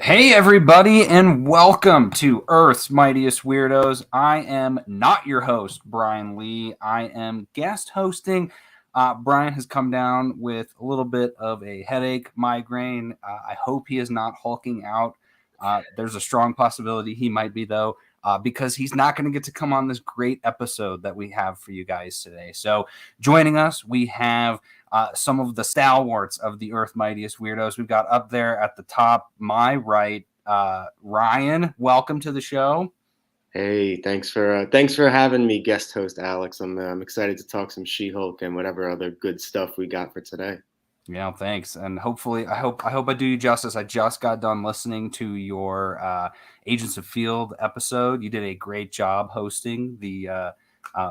Hey, everybody, and welcome to Earth's Mightiest Weirdos. I am not your host, Brian Lee. I am guest hosting. Brian has come down with a little bit of a headache, migraine. I hope he is not hulking out. There's a strong possibility he might be, though, because he's not going to get to come on this great episode that we have for you guys today. So, joining us, we have some of the stalwarts of the Earth Mightiest Weirdos. We've got up there at the top, my right, Ryan. Welcome to the show. Hey, thanks for having me, guest host Alex. I'm excited to talk some She-Hulk and whatever other good stuff we got for today. Yeah, thanks, and hopefully, I hope I do you justice. I just got done listening to your Agents of Field episode. You did a great job hosting the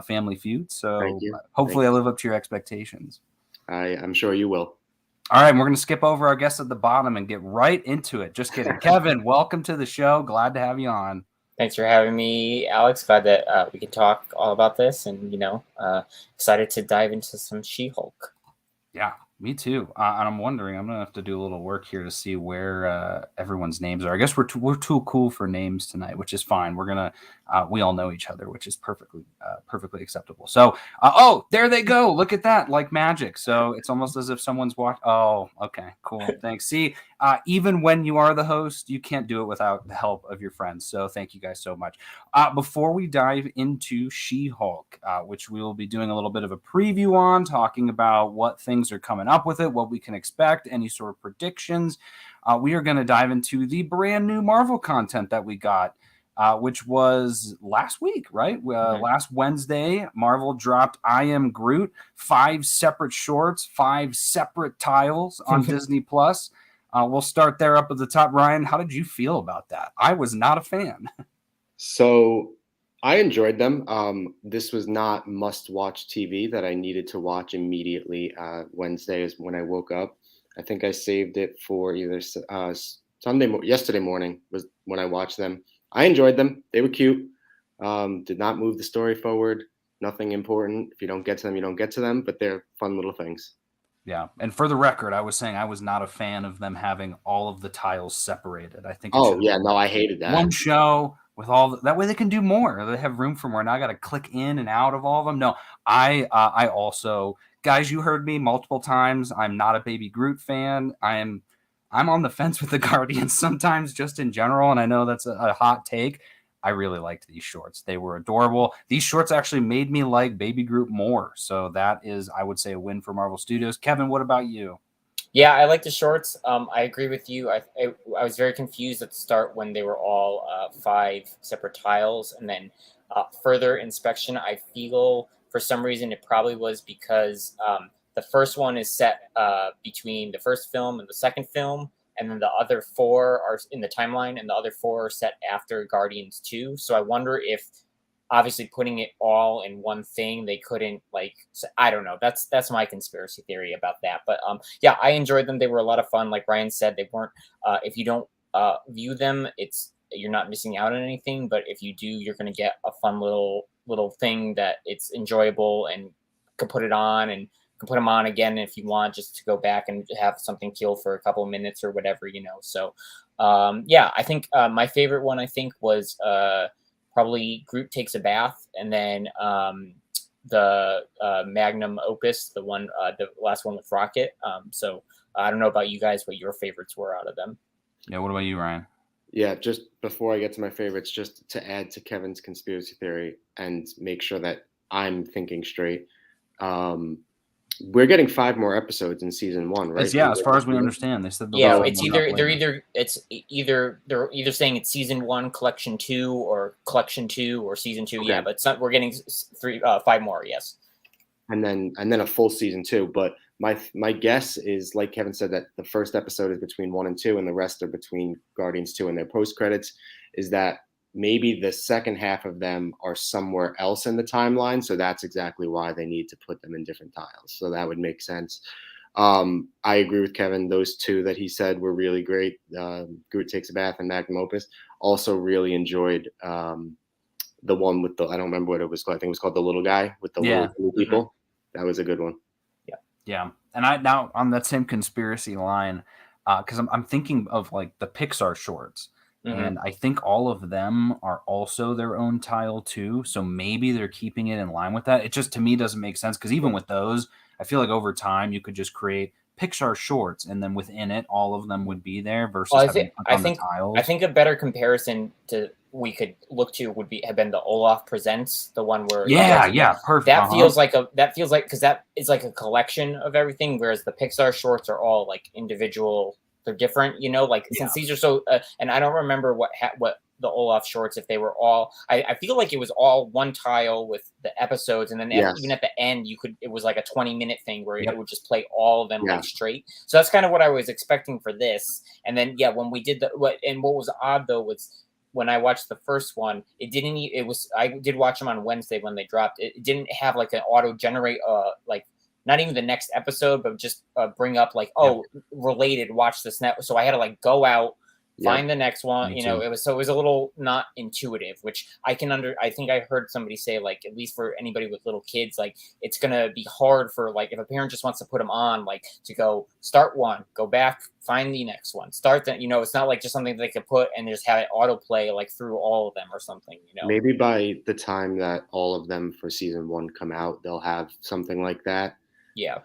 Family Feud. So Thank you. hopefully, I live up to your expectations. I'm sure you will. All right, we're going to skip over our guests at the bottom and get right into it. Just kidding. Kevin, welcome to the show. Glad to have you on. Thanks for having me, Alex. Glad that we can talk all about this, and excited to dive into some She-Hulk. Yeah, me too. And I'm wondering, I'm gonna have to do a little work here to see where everyone's names are. I guess we're too cool for names tonight, which is fine. We're gonna we all know each other, which is perfectly acceptable. So, oh, there they go. Look at that, like magic. So it's almost as if someone's watched. Oh, okay, cool. Thanks. See, even when you are the host, you can't do it without the help of your friends. So thank you guys so much. Before we dive into She-Hulk, which we will be doing a little bit of a preview on, talking about what things are coming up with it, what we can expect, any sort of predictions, we are going to dive into the brand new Marvel content that we got, which was last week, right? Last Wednesday, Marvel dropped I Am Groot, 5 separate shorts, 5 separate tiles on Disney Plus. We'll start there up at the top. Ryan, how did you feel about that? I was not a fan. So I enjoyed them. This was not must-watch TV that I needed to watch immediately. Wednesday is when I woke up. I think I saved it for either yesterday morning was when I watched them. I enjoyed them. They were cute. Did not move the story forward. Nothing important. If you don't get to them, you don't get to them. But they're fun little things. Yeah, and for the record, I was saying I was not a fan of them having all of the tiles separated. I think. I hated that. One show with that way they can do more. They have room for more. Now I got to click in and out of all of them. No, I also, guys, you heard me multiple times. I'm not a Baby Groot fan. I'm on the fence with the Guardians sometimes, just in general, and I know that's a hot take. I really liked these shorts. They were adorable. These shorts actually made me like Baby Groot more. So that is, I would say, a win for Marvel Studios. Kevin, what about you? Yeah, I like the shorts. I agree with you. I was very confused at the start when they were all 5 separate tiles. And then further inspection, I feel for some reason it probably was because the first one is set between the first film and the second film. And then the other 4 are in the timeline, and the other 4 are set after Guardians 2. So I wonder if, obviously, putting it all in one thing, they couldn't, I don't know. That's my conspiracy theory about that. But yeah, I enjoyed them. They were a lot of fun. Like Ryan said, they weren't. If you don't view them, you're not missing out on anything. But if you do, you're going to get a fun little thing that it's enjoyable and can put it on and put them on again if you want, just to go back and have something kill for a couple of minutes or whatever, So, yeah, I think my favorite one, was probably Groot Takes a Bath, and then the magnum opus, the last one with Rocket. So I don't know about you guys, what your favorites were out of them. Yeah, what about you, Ryan? Yeah, just before I get to my favorites, just to add to Kevin's conspiracy theory and make sure that I'm thinking straight. We're getting 5 more episodes in season 1, right? As far as we understand, they said. It's they're either saying it's season 1, collection 2, or collection 2, or season 2. Okay. Yeah, but we're getting 5 more. Yes. And then a full season 2. But my guess is, like Kevin said, that the first episode is between 1 and 2, and the rest are between Guardians 2 and their post credits. Is that maybe the second half of them are somewhere else in the timeline, so that's exactly why they need to put them in different tiles. So that would make sense. I agree with Kevin. Those 2 that he said were really great. Groot Takes a Bath and Magnum Opus. Also really enjoyed the one with I don't remember what it was called. I think it was called The Little Guy with the little people. Mm-hmm. That was a good one. Yeah. And now on that same conspiracy line, because I'm thinking of like the Pixar shorts. Mhm. And I think all of them are also their own tile too. So maybe they're keeping it in line with that. It just to me doesn't make sense because even with those, I feel like over time you could just create Pixar shorts and then within it all of them would be there Well, versus having to click on the tiles. I think a better comparison to we could look to would have been the Olaf Presents, the one where Yeah, perfect. that feels like because that is like a collection of everything, whereas the Pixar shorts are all like individual. They're different, like since these are so. And I don't remember what the Olaf shorts, if they were all. I feel like it was all one tile with the episodes, and then Yes. even at the end, it was like a 20-minute thing where Yep. it would just play all of them Yeah. like straight. So that's kind of what I was expecting for this. And then when we did what was odd though was when I watched the first one, I did watch them on Wednesday when they dropped. It didn't have like an auto generate like not even the next episode, but just bring up like, related, watch this net. So I had to like go out, find the next one. Me You know, too. it was a little not intuitive, which I think I heard somebody say, like, at least for anybody with little kids, like it's gonna be hard for like if a parent just wants to put them on, like to go start one, go back, find the next one, start that. It's not like just something that they could put and just have it autoplay like through all of them or something. Maybe by the time that all of them for season 1 come out, they'll have something like that. Yeah.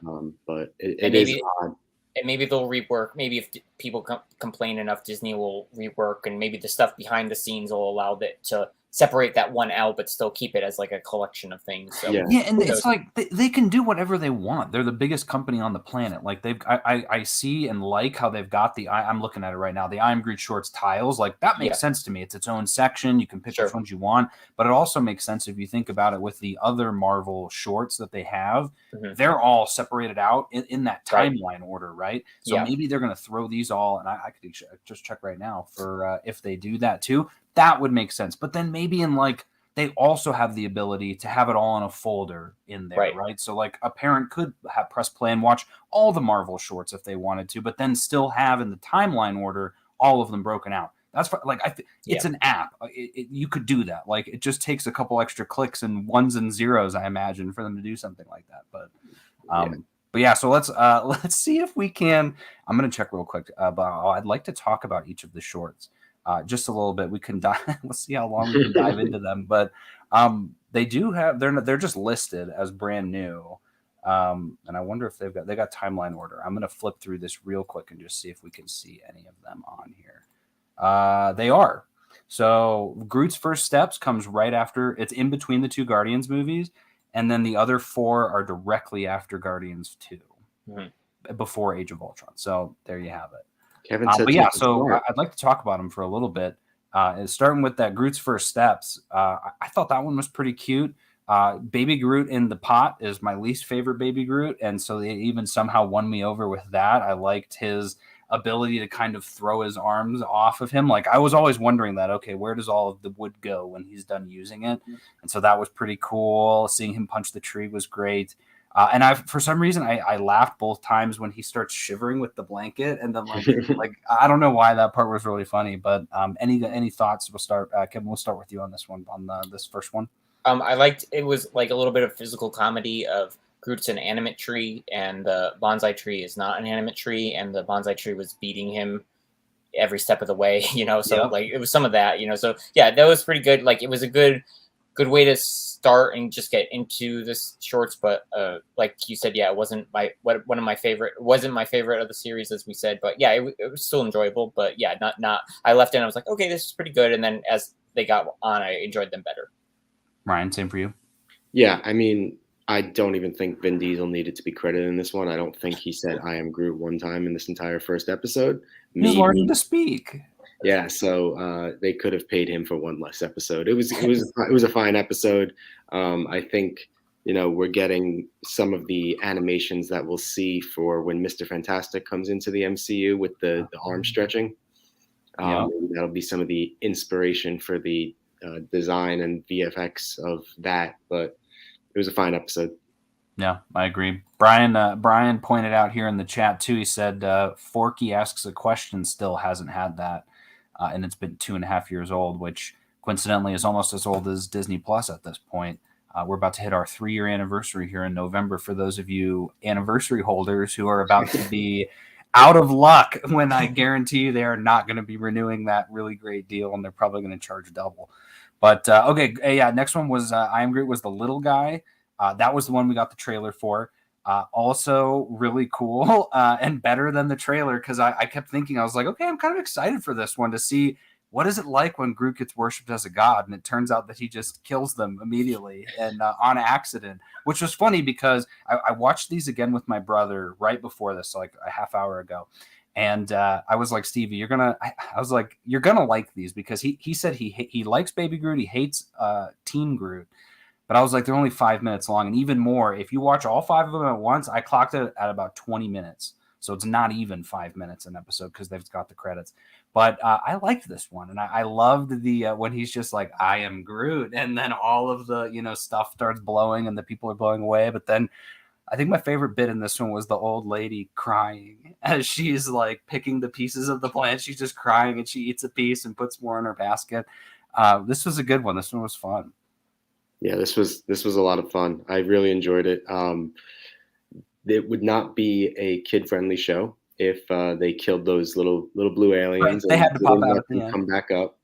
But it And is odd. And maybe they'll rework. Maybe if people complain enough, Disney will rework, and maybe the stuff behind the scenes will allow that to separate that one out, but still keep it as like a collection of things. So Yeah. And it's like they can do whatever they want. They're the biggest company on the planet. Like I see and like how they've got I'm looking at it right now. The I Am Groot shorts tiles, like that makes sense to me. It's its own section. You can pick which ones you want, but it also makes sense if you think about it with the other Marvel shorts that they have. Mhm. They're all separated out in that timeline order, right? So maybe they're going to throw these all, and I could just check right now for if they do that too. That would make sense. But then maybe in like they also have the ability to have it all in a folder in there, right? So like a parent could press play and watch all the Marvel shorts if they wanted to, but then still have in the timeline order all of them broken out. That's like it's an app. You could do that. Like it just takes a couple extra clicks and ones and zeros, I imagine, for them to do something like that. But yeah, so let's see if we can. I'm gonna check real quick, but I'd like to talk about each of the shorts just a little bit. We can dive. Let's see how long we can dive into them. But they do have they're just listed as brand new, and I wonder if they got timeline order. I'm gonna flip through this real quick and just see if we can see any of them on here. They are. So Groot's First Steps comes right after. It's in between the two Guardians movies. And then the other 4 are directly after Guardians 2, before Age of Ultron. So there you have it. Kevin said, but yeah, so I'd like to talk about them for a little bit. Starting with that Groot's First Steps, I thought that one was pretty cute. Baby Groot in the pot is my least favorite Baby Groot, and so they even somehow won me over with that. I liked his ability to kind of throw his arms off of him. Like I was always wondering that, okay, where does all of the wood go when he's done using it? And so that was pretty cool. Seeing him punch the tree was great. And for some reason I laughed both times when he starts shivering with the blanket, and then like I don't know why that part was really funny. But any thoughts? We'll start. Kevin, we'll start with you on this one, on this first one. I liked it was like a little bit of physical comedy of Groot's an animate tree, and the bonsai tree is not an animate tree, and the bonsai tree was beating him every step of the way, So like it was some of that, So yeah, that was pretty good. Like it was a good way to start and just get into this shorts. But like you said, yeah, it wasn't one of my favorite. It wasn't my favorite of the series, as we said. But yeah, it was still enjoyable. But yeah, not. I left it and I was like, okay, this is pretty good. And then as they got on, I enjoyed them better. Ryan, same for you. Yeah, I mean, I don't even think Vin Diesel needed to be credited in this one. I don't think he said "I am Groot" one time in this entire first episode. He's learning to speak. Yeah, so they could have paid him for one less episode. It was a fine episode. I think we're getting some of the animations that we'll see for when Mr. Fantastic comes into the MCU with the arm stretching. That'll be some of the inspiration for the design and VFX of that. But it was a fine episode. Yeah, I agree. Brian pointed out here in the chat too. He said Forky Asks a Question still hasn't had that, and it's been 2.5 years old, which coincidentally is almost as old as Disney Plus at this point. We're about to hit our 3-year anniversary here in November. For those of you anniversary holders who are about to be out of luck when I guarantee you they are not going to be renewing that really great deal, and they're probably going to charge double. But okay, yeah. Next one was I Am Groot was the little guy. That was the one we got the trailer for. Also really cool and better than the trailer because I kept thinking, I was like, okay, I'm kind of excited for this one to see what is it like when Groot gets worshipped as a god, and it turns out that he just kills them immediately and on accident, which was funny because I watched these again with my brother right before this, like a half hour ago. And I was like, Stevie, I was like, you're gonna like these because he said he likes Baby Groot, he hates Teen Groot. But I was like, they're only 5 minutes long. And even more, if you watch all 5 of them at once, I clocked it at about 20 minutes. So it's not even 5 minutes an episode because they've got the credits. But I liked this one. And I loved the when he's just like, I am Groot. And then all of the, stuff starts blowing and the people are blowing away. But then I think my favorite bit in this one was the old lady crying as she's like picking the pieces of the plant. She's just crying and she eats a piece and puts more in her basket. This was a good one. This one was fun. Yeah, this was a lot of fun. I really enjoyed it. It would not be a kid-friendly show if they killed those little blue aliens. Right. They had to pop out and come back up,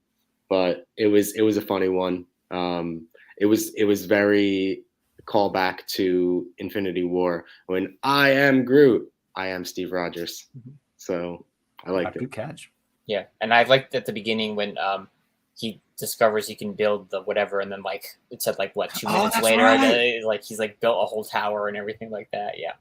but it was a funny one. It was very callback to Infinity War when I am Groot, I am Steve Rogers. So I liked it. Good catch. Yeah, and I liked at the beginning when he discovers he can build the whatever, and then like it said like what 2 minutes later, right. like he's like built a whole tower and everything like that. Yeah,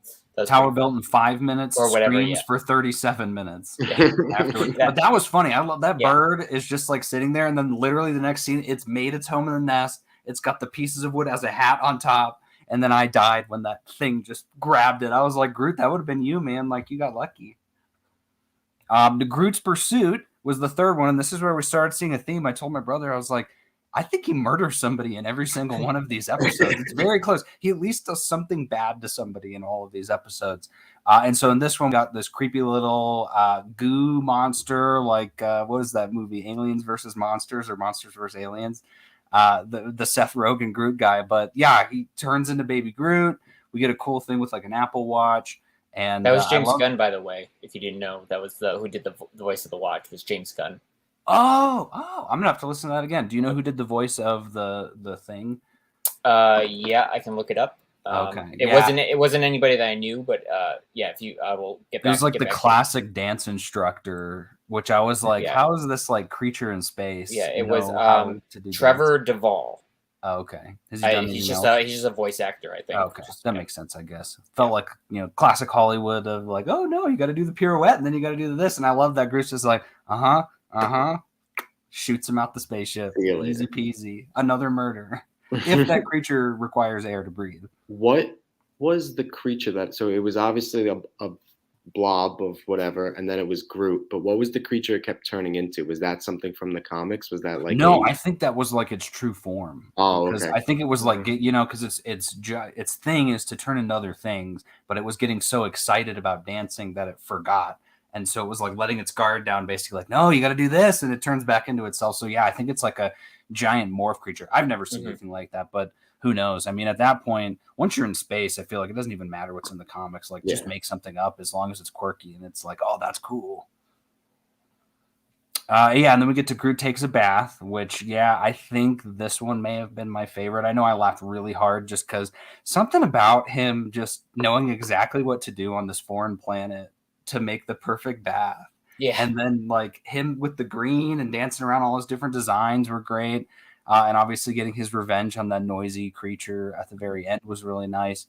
tower built in 5 minutes or whatever. Screams for 37 minutes. Afterwards. But that was funny. I love that bird is just like sitting there, and then literally the next scene, it's made its home in the nest. It's got the pieces of wood as a hat on top, and then I died when that thing just grabbed it. I was like, Groot, that would have been you, man. Like you got lucky. The Groot's Pursuit was the third one, and this is where we started seeing a theme. I told my brother, I was like, I think he murders somebody in every single one of these episodes. It's very close. He at least does something bad to somebody in all of these episodes. And so in this one, we got this creepy little goo monster, like what is that movie? Aliens versus Monsters or Monsters versus Aliens? The Seth Rogen Groot guy. But yeah, he turns into Baby Groot. We get a cool thing with like an Apple Watch. And that was James Gunn, by the way. If you didn't know, that was who did the voice of the watch was James Gunn. Oh! I'm gonna have to listen to that again. Do you know who did the voice of the thing? Yeah, I can look it up. Okay, it wasn't anybody that I knew, but yeah, if you, I will get back. It was like the classic dance instructor, which I was like, how is this like creature in space? Yeah, it was Trevor Duvall. Oh, okay. He's just a voice actor, I think. Okay, that makes sense, I guess. Felt like classic Hollywood of like, oh no, you got to do the pirouette and then you got to do this, and I love that Groot's just like, shoots him out the spaceship, easy peasy, another murder. If that creature requires air to breathe. What was the creature that? So it was obviously a blob of whatever, and then it was Groot. But what was the creature it kept turning into? Was that something from the comics? Was that like I think that was like its true form. Oh, okay. I think it was like because its thing is to turn into other things, but it was getting so excited about dancing that it forgot, and so it was like letting its guard down, basically like, no, you got to do this, and it turns back into itself. So yeah, I think it's like a giant morph creature. I've never seen anything like that, but who knows? I mean, at that point, once you're in space, I feel like it doesn't even matter what's in the comics. Like, just make something up as long as it's quirky, and it's like, oh, that's cool. And then we get to Groot Takes a Bath, which, I think this one may have been my favorite. I know I laughed really hard just because something about him just knowing exactly what to do on this foreign planet to make the perfect bath. Yeah. And then, like, him with the green and dancing around all those different designs were great. And obviously getting his revenge on that noisy creature at the very end was really nice.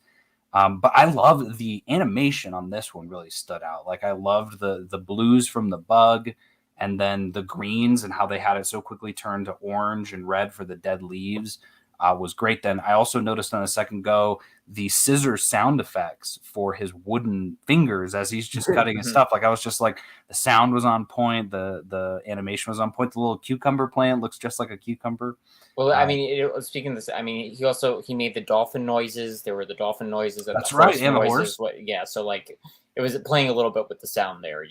But I love the animation on this one really stood out. Like, I loved the blues from the bug and then the greens and how they had it so quickly turn to orange and red for the dead leaves was great. Then I also noticed on a second go the scissor sound effects for his wooden fingers as he's just cutting his stuff. Like, I was just like, the sound was on point, the animation was on point. The little cucumber plant looks just like a cucumber. Well, I mean, speaking of this, I mean, he made the dolphin noises. There were the dolphin noises. And that's the right. And noises. So like it was playing a little bit with the sound there,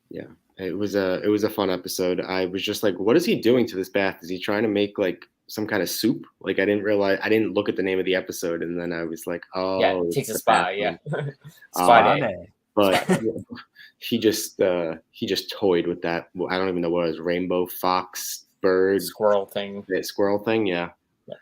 Yeah, it was a fun episode. I was just like, what is he doing to this bath? Is he trying to make like some kind of soup? Like, I didn't look at the name of the episode, and then I was like, oh, yeah, it takes a spa, yeah. Spa day. but he just toyed with that. I don't even know what it was, rainbow fox bird Squirrel thing. squirrel thing. Yeah.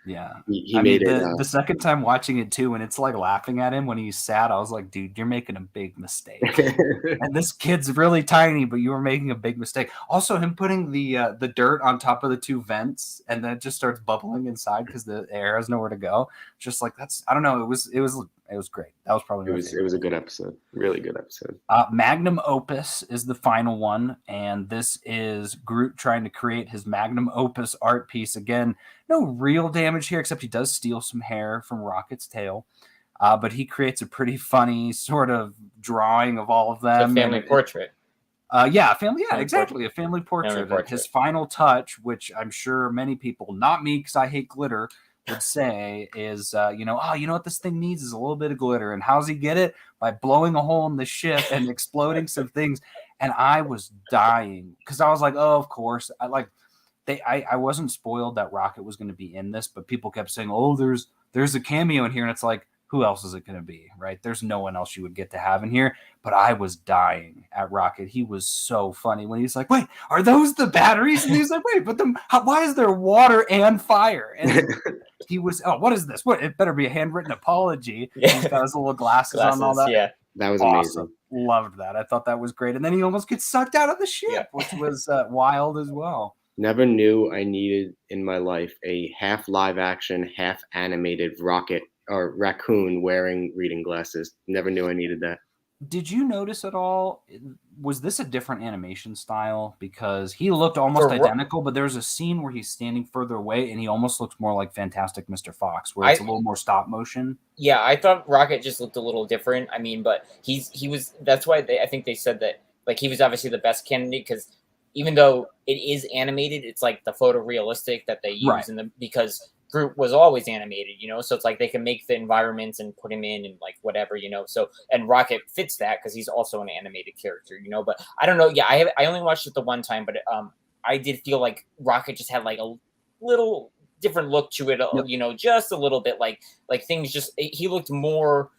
Yeah. He I made mean, it. the second time watching it too, and it's like laughing at him when he's sad, I was like, dude, you're making a big mistake. And this kid's really tiny, but you were making a big mistake. Also, him putting the dirt on top of the two vents, and then it just starts bubbling inside because the air has nowhere to go. Just like I don't know. It was great. That was probably my favorite. It was a good episode. Really good episode. Magnum opus is the final one, and this is Groot trying to create his magnum opus art piece. Again, no real damage here, except he does steal some hair from Rocket's tail. But he creates a pretty funny sort of drawing of all of them. It's a family portrait. Family exactly. A family portrait. His final touch, which I'm sure many people, not me because I hate glitter, would say is, you know what this thing needs is a little bit of glitter. And how's he get it? By blowing a hole in the ship and exploding some things. And I was dying because I was like, oh, of course. I wasn't spoiled that Rocket was going to be in this, but people kept saying, oh, there's a cameo in here. And it's like, who else is it going to be, right? There's no one else you would get to have in here. But I was dying at Rocket. He was so funny when he's like, wait, are those the batteries? And he's like, wait, but why is there water and fire? And he was, oh, what is this? What? It better be a handwritten apology. Yeah. He's got his little glasses on and all that. Yeah. That was awesome. Amazing. Loved that. I thought that was great. And then he almost gets sucked out of the ship, which was wild as well. Never knew I needed in my life a half live action, half animated Rocket or raccoon wearing reading glasses. Never knew I needed that. Did you notice at all, was this a different animation style? Because he looked almost identical, but there's a scene where he's standing further away and he almost looks more like Fantastic Mr. Fox, where it's a little more stop motion. Yeah, I thought Rocket just looked a little different. I mean, but he was, that's why I think they said that, like, he was obviously the best candidate because even though it is animated, it's like the photorealistic that they use because Groot was always animated, so it's like they can make the environments and put him in and like whatever, so, and Rocket fits that because he's also an animated character, but I don't know. Yeah. I only watched it the one time, but I did feel like Rocket just had like a little different look to it, just a little bit like things he looked more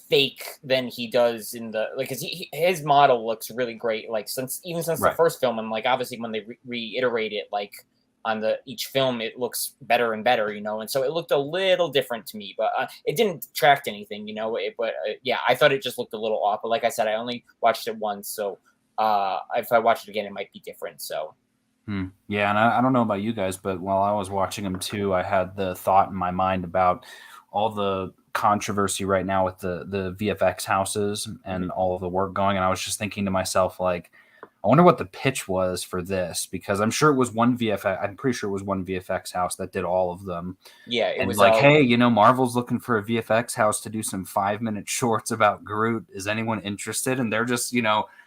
fake than he does in the, like, cause his model looks really great. Like since the first film, and like, obviously when they reiterate it, like, on each film, it looks better and better, and so it looked a little different to me, but it didn't detract anything, yeah, I thought it just looked a little off. But like I said, I only watched it once, so if I watch it again, it might be different. So, yeah, and I don't know about you guys, but while I was watching them too, I had the thought in my mind about all the controversy right now with the VFX houses and all of the work going, and I was just thinking to myself, like, I wonder what the pitch was for this, because I'm sure it was one VFX. I'm pretty sure it was one VFX house that did all of them. Yeah, it was like, hey, Marvel's looking for a VFX house to do some 5-minute shorts about Groot. Is anyone interested? And they're just,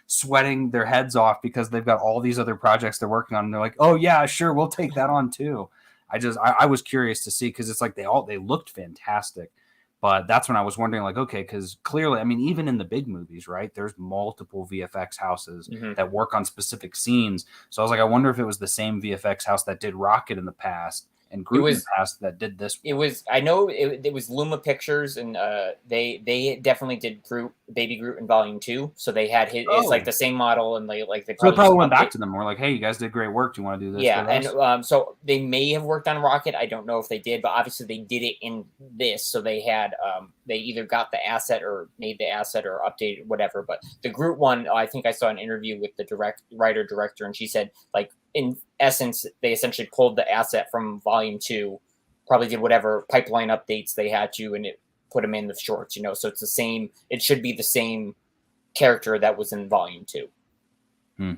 sweating their heads off because they've got all these other projects they're working on. And they're like, oh yeah, sure, we'll take that on too. I was curious to see, because it's like they looked fantastic. But that's when I was wondering, like, okay, because clearly, I mean, even in the big movies, right, there's multiple VFX houses that work on specific scenes. So I was like, I wonder if it was the same VFX house that did Rocket in the past and Groot in the past that did this one. I know it was Luma Pictures, and they definitely did Baby Groot in Volume 2. So they had it's like the same model, and they probably went back to them. We're like, hey, you guys did great work. Do you want to do this? Yeah, and so they may have worked on Rocket. I don't know if they did, but obviously they did it in this. So they had they either got the asset or made the asset or updated whatever. But the Groot one, I think I saw an interview with the writer-director, and she said, like, in essence, they essentially pulled the asset from Volume 2, probably did whatever pipeline updates they had to, and it put them in the shorts, so it's the same. It should be the same character that was in Volume 2.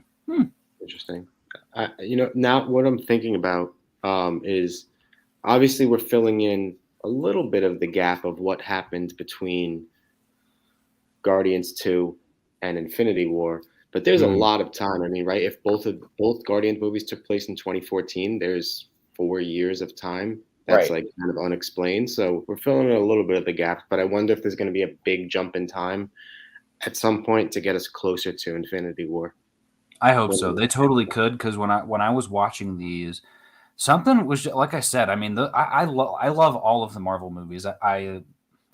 Interesting. Now what I'm thinking about is obviously we're filling in a little bit of the gap of what happened between Guardians 2 and Infinity War. But there's a lot of time. I mean, right? If both Guardians movies took place in 2014, there's 4 years of time that's like kind of unexplained. So we're filling in a little bit of the gap. But I wonder if there's going to be a big jump in time at some point to get us closer to Infinity War. I hope so. They totally could, because when I was watching these, something was, like I said. I mean, I love all of the Marvel movies. I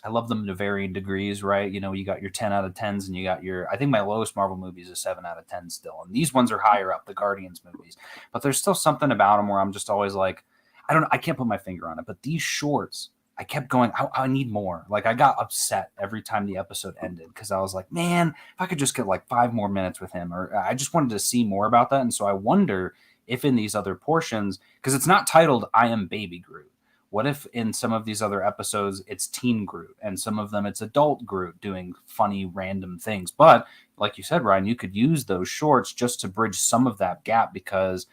I love them to varying degrees, right? You know, you got your 10 out of 10s and you got your, I think my lowest Marvel movie is a 7 out of 10 still. And these ones are higher up, the Guardians movies. But there's still something about them where I'm just always like, I can't put my finger on it. But these shorts, I kept going, I need more. Like, I got upset every time the episode ended because I was like, man, if I could just get like 5 more minutes with him, or I just wanted to see more about that. And so I wonder if in these other portions, because it's not titled I Am Baby Groot. What if in some of these other episodes it's teen Groot and some of them it's adult Groot doing funny random things? But like you said, Ryan, you could use those shorts just to bridge some of that gap, because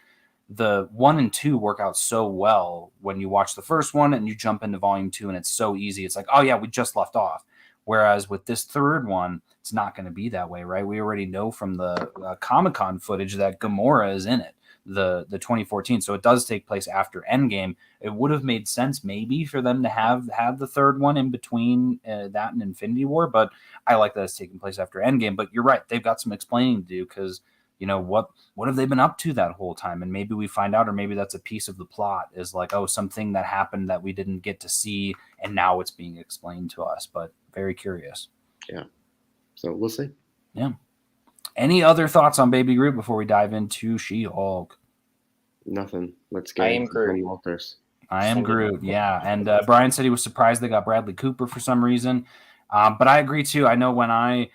the 1 and 2 work out so well when you watch the first one and you jump into volume 2 and it's so easy. It's like, oh yeah, we just left off. Whereas with this third one, it's not going to be that way, right? We already know from the Comic-Con footage that Gamora is in it, the 2014. So it does take place after Endgame. It would have made sense maybe for them to have the third one in between that and Infinity War, but I like that it's taking place after Endgame. But you're right, they've got some explaining to do, because you know what have they been up to that whole time? And maybe we find out, or maybe that's a piece of the plot, is like, oh, something that happened that we didn't get to see and now it's being explained to us. But very curious. Yeah, so we'll see. Yeah. Any other thoughts on Baby Groot before we dive into She-Hulk? Nothing. Let's get I am Groot. Walters. I am Groot, yeah. And Brian said he was surprised they got Bradley Cooper for some reason. But I agree, too. I know when I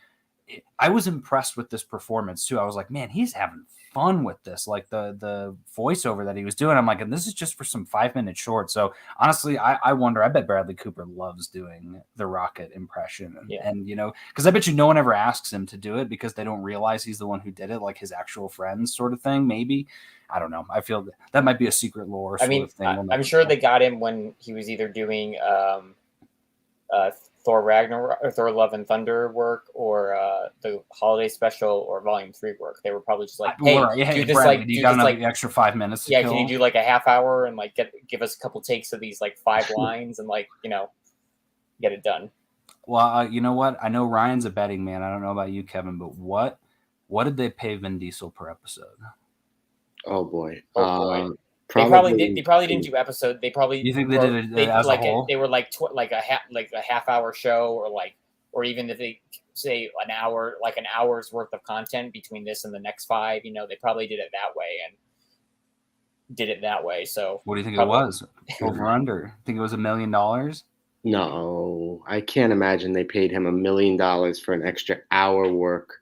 was impressed with this performance, too. I was like, man, he's having fun with this. Like the voiceover that he was doing, I'm like, and this is just for some 5-minute short. So honestly, I wonder, I bet Bradley Cooper loves doing the Rocket impression. And you know, because I bet you no one ever asks him to do it because they don't realize he's the one who did it, like his actual friends sort of thing, maybe. I don't know. I feel that might be a secret lore sort of thing. I'm sure they got him when he was either doing Thor Ragnarok or Thor Love and Thunder work, or the holiday special, or Volume 3 work. They were probably just like, hey, do this, Bradley, like, you do got this, like, the extra 5 minutes. Yeah, can you do like a half hour and like give us a couple takes of these like 5 lines and like, you know, get it done. Well, you know what? I know Ryan's a betting man. I don't know about you, Kevin, but what did they pay Vin Diesel per episode? Oh boy. They probably didn't do episode. They probably, you think they did it as like a whole? They were like a half hour show, or even if they say an hour, like an hour's worth of content between this and the next 5, you know, they probably did it that way. So what do you think it was? Over under? Think it was $1 million? No, I can't imagine they paid him $1 million for an extra hour work.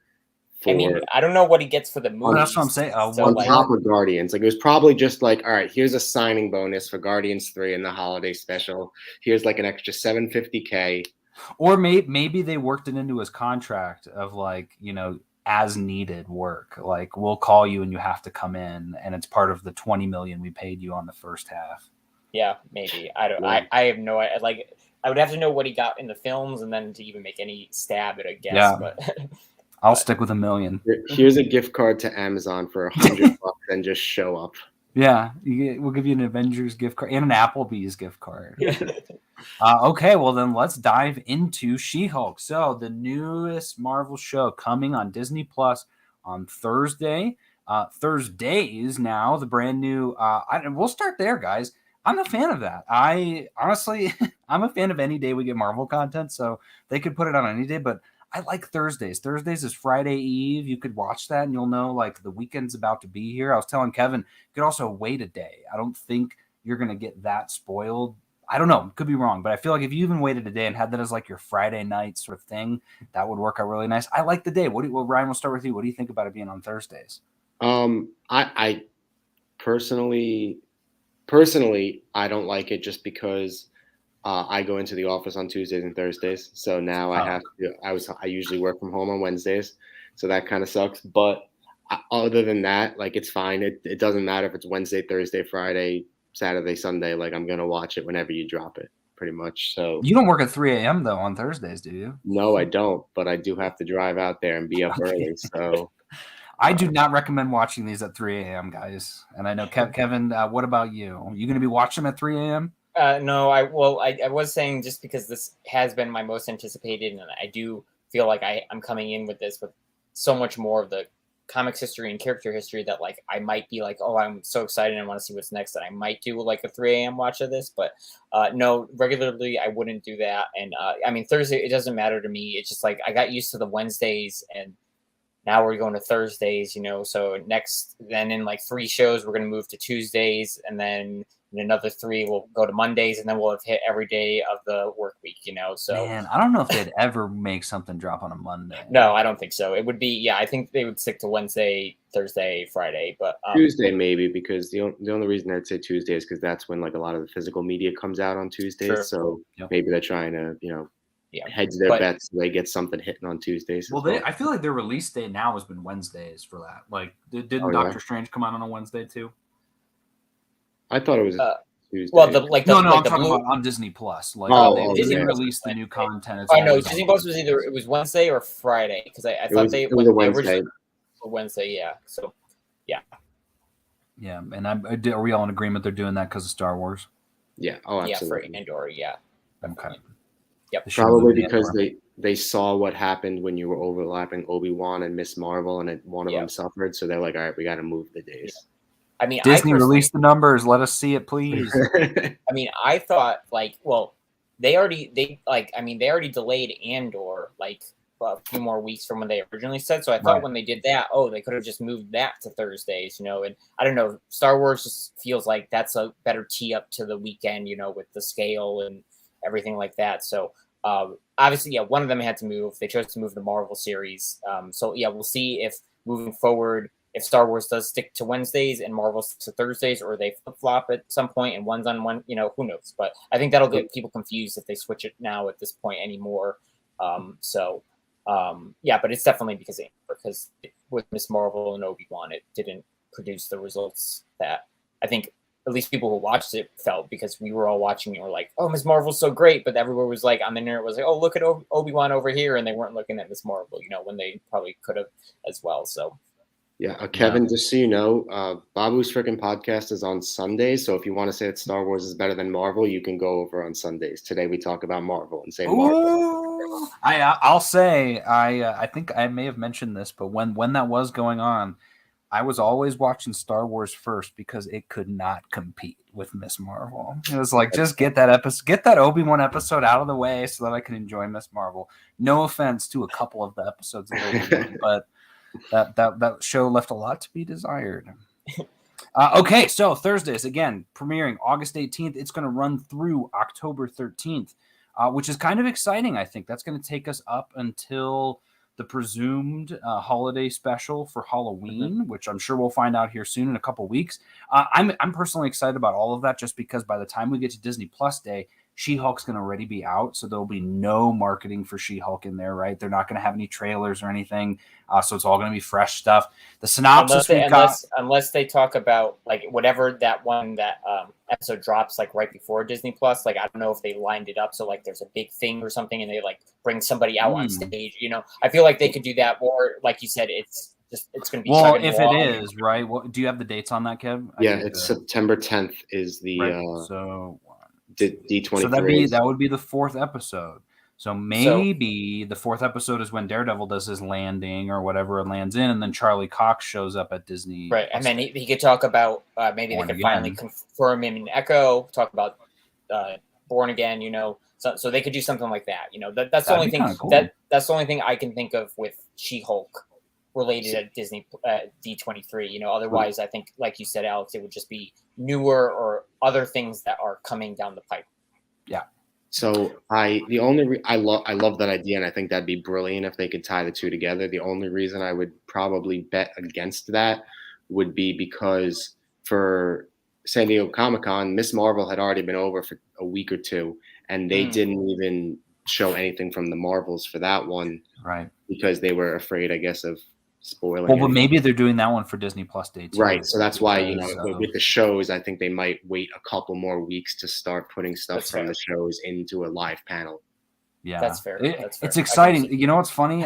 I mean, I don't know what he gets for the movie. Well, that's what I'm saying. On top of Guardians, like it was probably just like, all right, here's a signing bonus for Guardians 3 in the holiday special. Here's like an extra $750K. Or maybe they worked it into his contract of like, you know, as needed work. Like, we'll call you and you have to come in, and it's part of the $20 million we paid you on the first half. Yeah, maybe. I don't. Yeah. I have no idea. Like, I would have to know what he got in the films, and then to even make any stab at a guess. Yeah. But I'll stick with $1 million. Here's a gift card to Amazon for $100 and just show up. Yeah, we'll give you an Avengers gift card and an Applebee's gift card. Okay, well then let's dive into She-Hulk. So the newest Marvel show coming on Disney Plus on Thursday. Thursdays now, the brand new. We'll start there, guys. I'm a fan of that. I'm a fan of any day we get Marvel content, so they could put it on any day, but I like Thursdays. Thursdays is Friday Eve. You could watch that and you'll know like the weekend's about to be here. I was telling Kevin, you could also wait a day. I don't think you're going to get that spoiled. I don't know. Could be wrong, but I feel like if you even waited a day and had that as like your Friday night sort of thing, that would work out really nice. I like the day. Ryan, we'll start with you. What do you think about it being on Thursdays? I personally, I don't like it just because I go into the office on Tuesdays and Thursdays. So now I usually work from home on Wednesdays. So that kind of sucks. But other than that, like, it's fine. It doesn't matter if it's Wednesday, Thursday, Friday, Saturday, Sunday. Like, I'm going to watch it whenever you drop it, pretty much. So you don't work at 3 a.m. though on Thursdays, do you? No, I don't. But I do have to drive out there and be up early. So I do not recommend watching these at 3 a.m., guys. And I know, Kevin, what about you? Are you going to be watching them at 3 a.m.? No, I was saying just because this has been my most anticipated, and I do feel like I'm coming in with this with so much more of the comics history and character history that like I might be like, oh, I'm so excited and I want to see what's next, that I might do like a 3 a.m. watch of this. But no, regularly I wouldn't do that. And I mean, Thursday, it doesn't matter to me. It's just like I got used to the Wednesdays, and now we're going to Thursdays, so then in like 3 shows, we're going to move to Tuesdays, and then in another 3, we'll go to Mondays, and then we'll have hit every day of the work week, so. Man, I don't know if they'd ever make something drop on a Monday. No, I don't think so. It would be, I think they would stick to Wednesday, Thursday, Friday, but Tuesday maybe, because the only reason I'd say Tuesday is because that's when like a lot of the physical media comes out on Tuesdays. Sure. So Yep. maybe they're trying to, hedge their bets so they get something hitting on Tuesdays. Well, I feel like their release day now has been Wednesdays for that. Like, didn't yeah? Doctor Strange come out on a Wednesday too? I thought it was Tuesday. Well, I'm talking about on Disney Plus. Like, they didn't release the new content. No, Disney Plus was either it was Wednesday or Friday, because I thought it was a Wednesday. Wednesday, yeah. So, yeah. Yeah, and are we all in agreement they're doing that because of Star Wars? Yeah. Oh, absolutely. Yeah, for Andor. Yeah. Okay. Yep. Probably because they saw what happened when you were overlapping Obi-Wan and Miss Marvel, and one of them suffered. So they're like, all right, we got to move the days. Yeah. I mean, Disney released the numbers. Let us see it, please. I mean, I thought they already delayed Andor like a few more weeks from when they originally said. So I thought when they did that, they could have just moved that to Thursdays, and I don't know. Star Wars just feels like that's a better tee up to the weekend, with the scale and everything like that. So obviously, one of them had to move. They chose to move the Marvel series. So we'll see if moving forward, if Star Wars does stick to Wednesdays and Marvel sticks to Thursdays, or they flip-flop at some point and one's on one, who knows? But I think that'll get people confused if they switch it now at this point anymore. But it's definitely because with Miss Marvel and Obi-Wan, it didn't produce the results that I think at least people who watched it felt, because we were all watching it and were like, oh, Miss Marvel's so great. But everywhere was like, on the internet was like, oh, look at Obi-Wan over here. And they weren't looking at Miss Marvel, when they probably could have as well. So. Yeah, Kevin, just so you know, Babu's freaking podcast is on Sundays. So if you want to say that Star Wars is better than Marvel, you can go over on Sundays. Today we talk about Marvel and say Marvel. I'll say I think I may have mentioned this, but when that was going on, I was always watching Star Wars first because it could not compete with Miss Marvel. It was like, just get that Obi-Wan episode out of the way so that I can enjoy Miss Marvel. No offense to a couple of the episodes of Obi-Wan, but that show left a lot to be desired. Okay, so Thursdays, again, premiering August 18th. It's going to run through October 13th, which is kind of exciting, I think. That's going to take us up until the presumed holiday special for Halloween, which I'm sure we'll find out here soon in a couple weeks. I'm personally excited about all of that, just because by the time we get to Disney Plus Day, She-Hulk's going to already be out, so there'll be no marketing for She-Hulk in there, right? They're not going to have any trailers or anything, so it's all going to be fresh stuff. The synopsis unless they talk about like whatever that episode drops like right before Disney Plus. Like I don't know if they lined it up so like there's a big thing or something, and they like bring somebody out on stage. I feel like they could do that, or like you said, it's going to be. Well, if it is right, do you have the dates on that, Kev? Yeah, it's September 10th is the D23. So that would be the 4th episode. So maybe the 4th episode is when Daredevil does his landing or whatever it lands in, and then Charlie Cox shows up at Disney. Right, and then he could talk about maybe they could finally confirm him in Echo. Talk about Born Again. So they could do something like that. That's the only thing cool. That's the only thing I can think of with She-Hulk related at Disney D23. Otherwise, I think, like you said, Alex, it would just be newer or other things that are coming down the pipe. Yeah. So I love that idea, and I think that'd be brilliant if they could tie the two together. The only reason I would probably bet against that would be because for San Diego Comic-Con, Miss Marvel had already been over for a week or two, and they didn't even show anything from the Marvels for that one, right? Because they were afraid, I guess, of spoiling. Well, but maybe they're doing that one for Disney Plus Day too. Right. So that's why, with the shows, I think they might wait a couple more weeks to start putting stuff from the shows into a live panel. Yeah, that's fair. It's exciting. You know what's funny?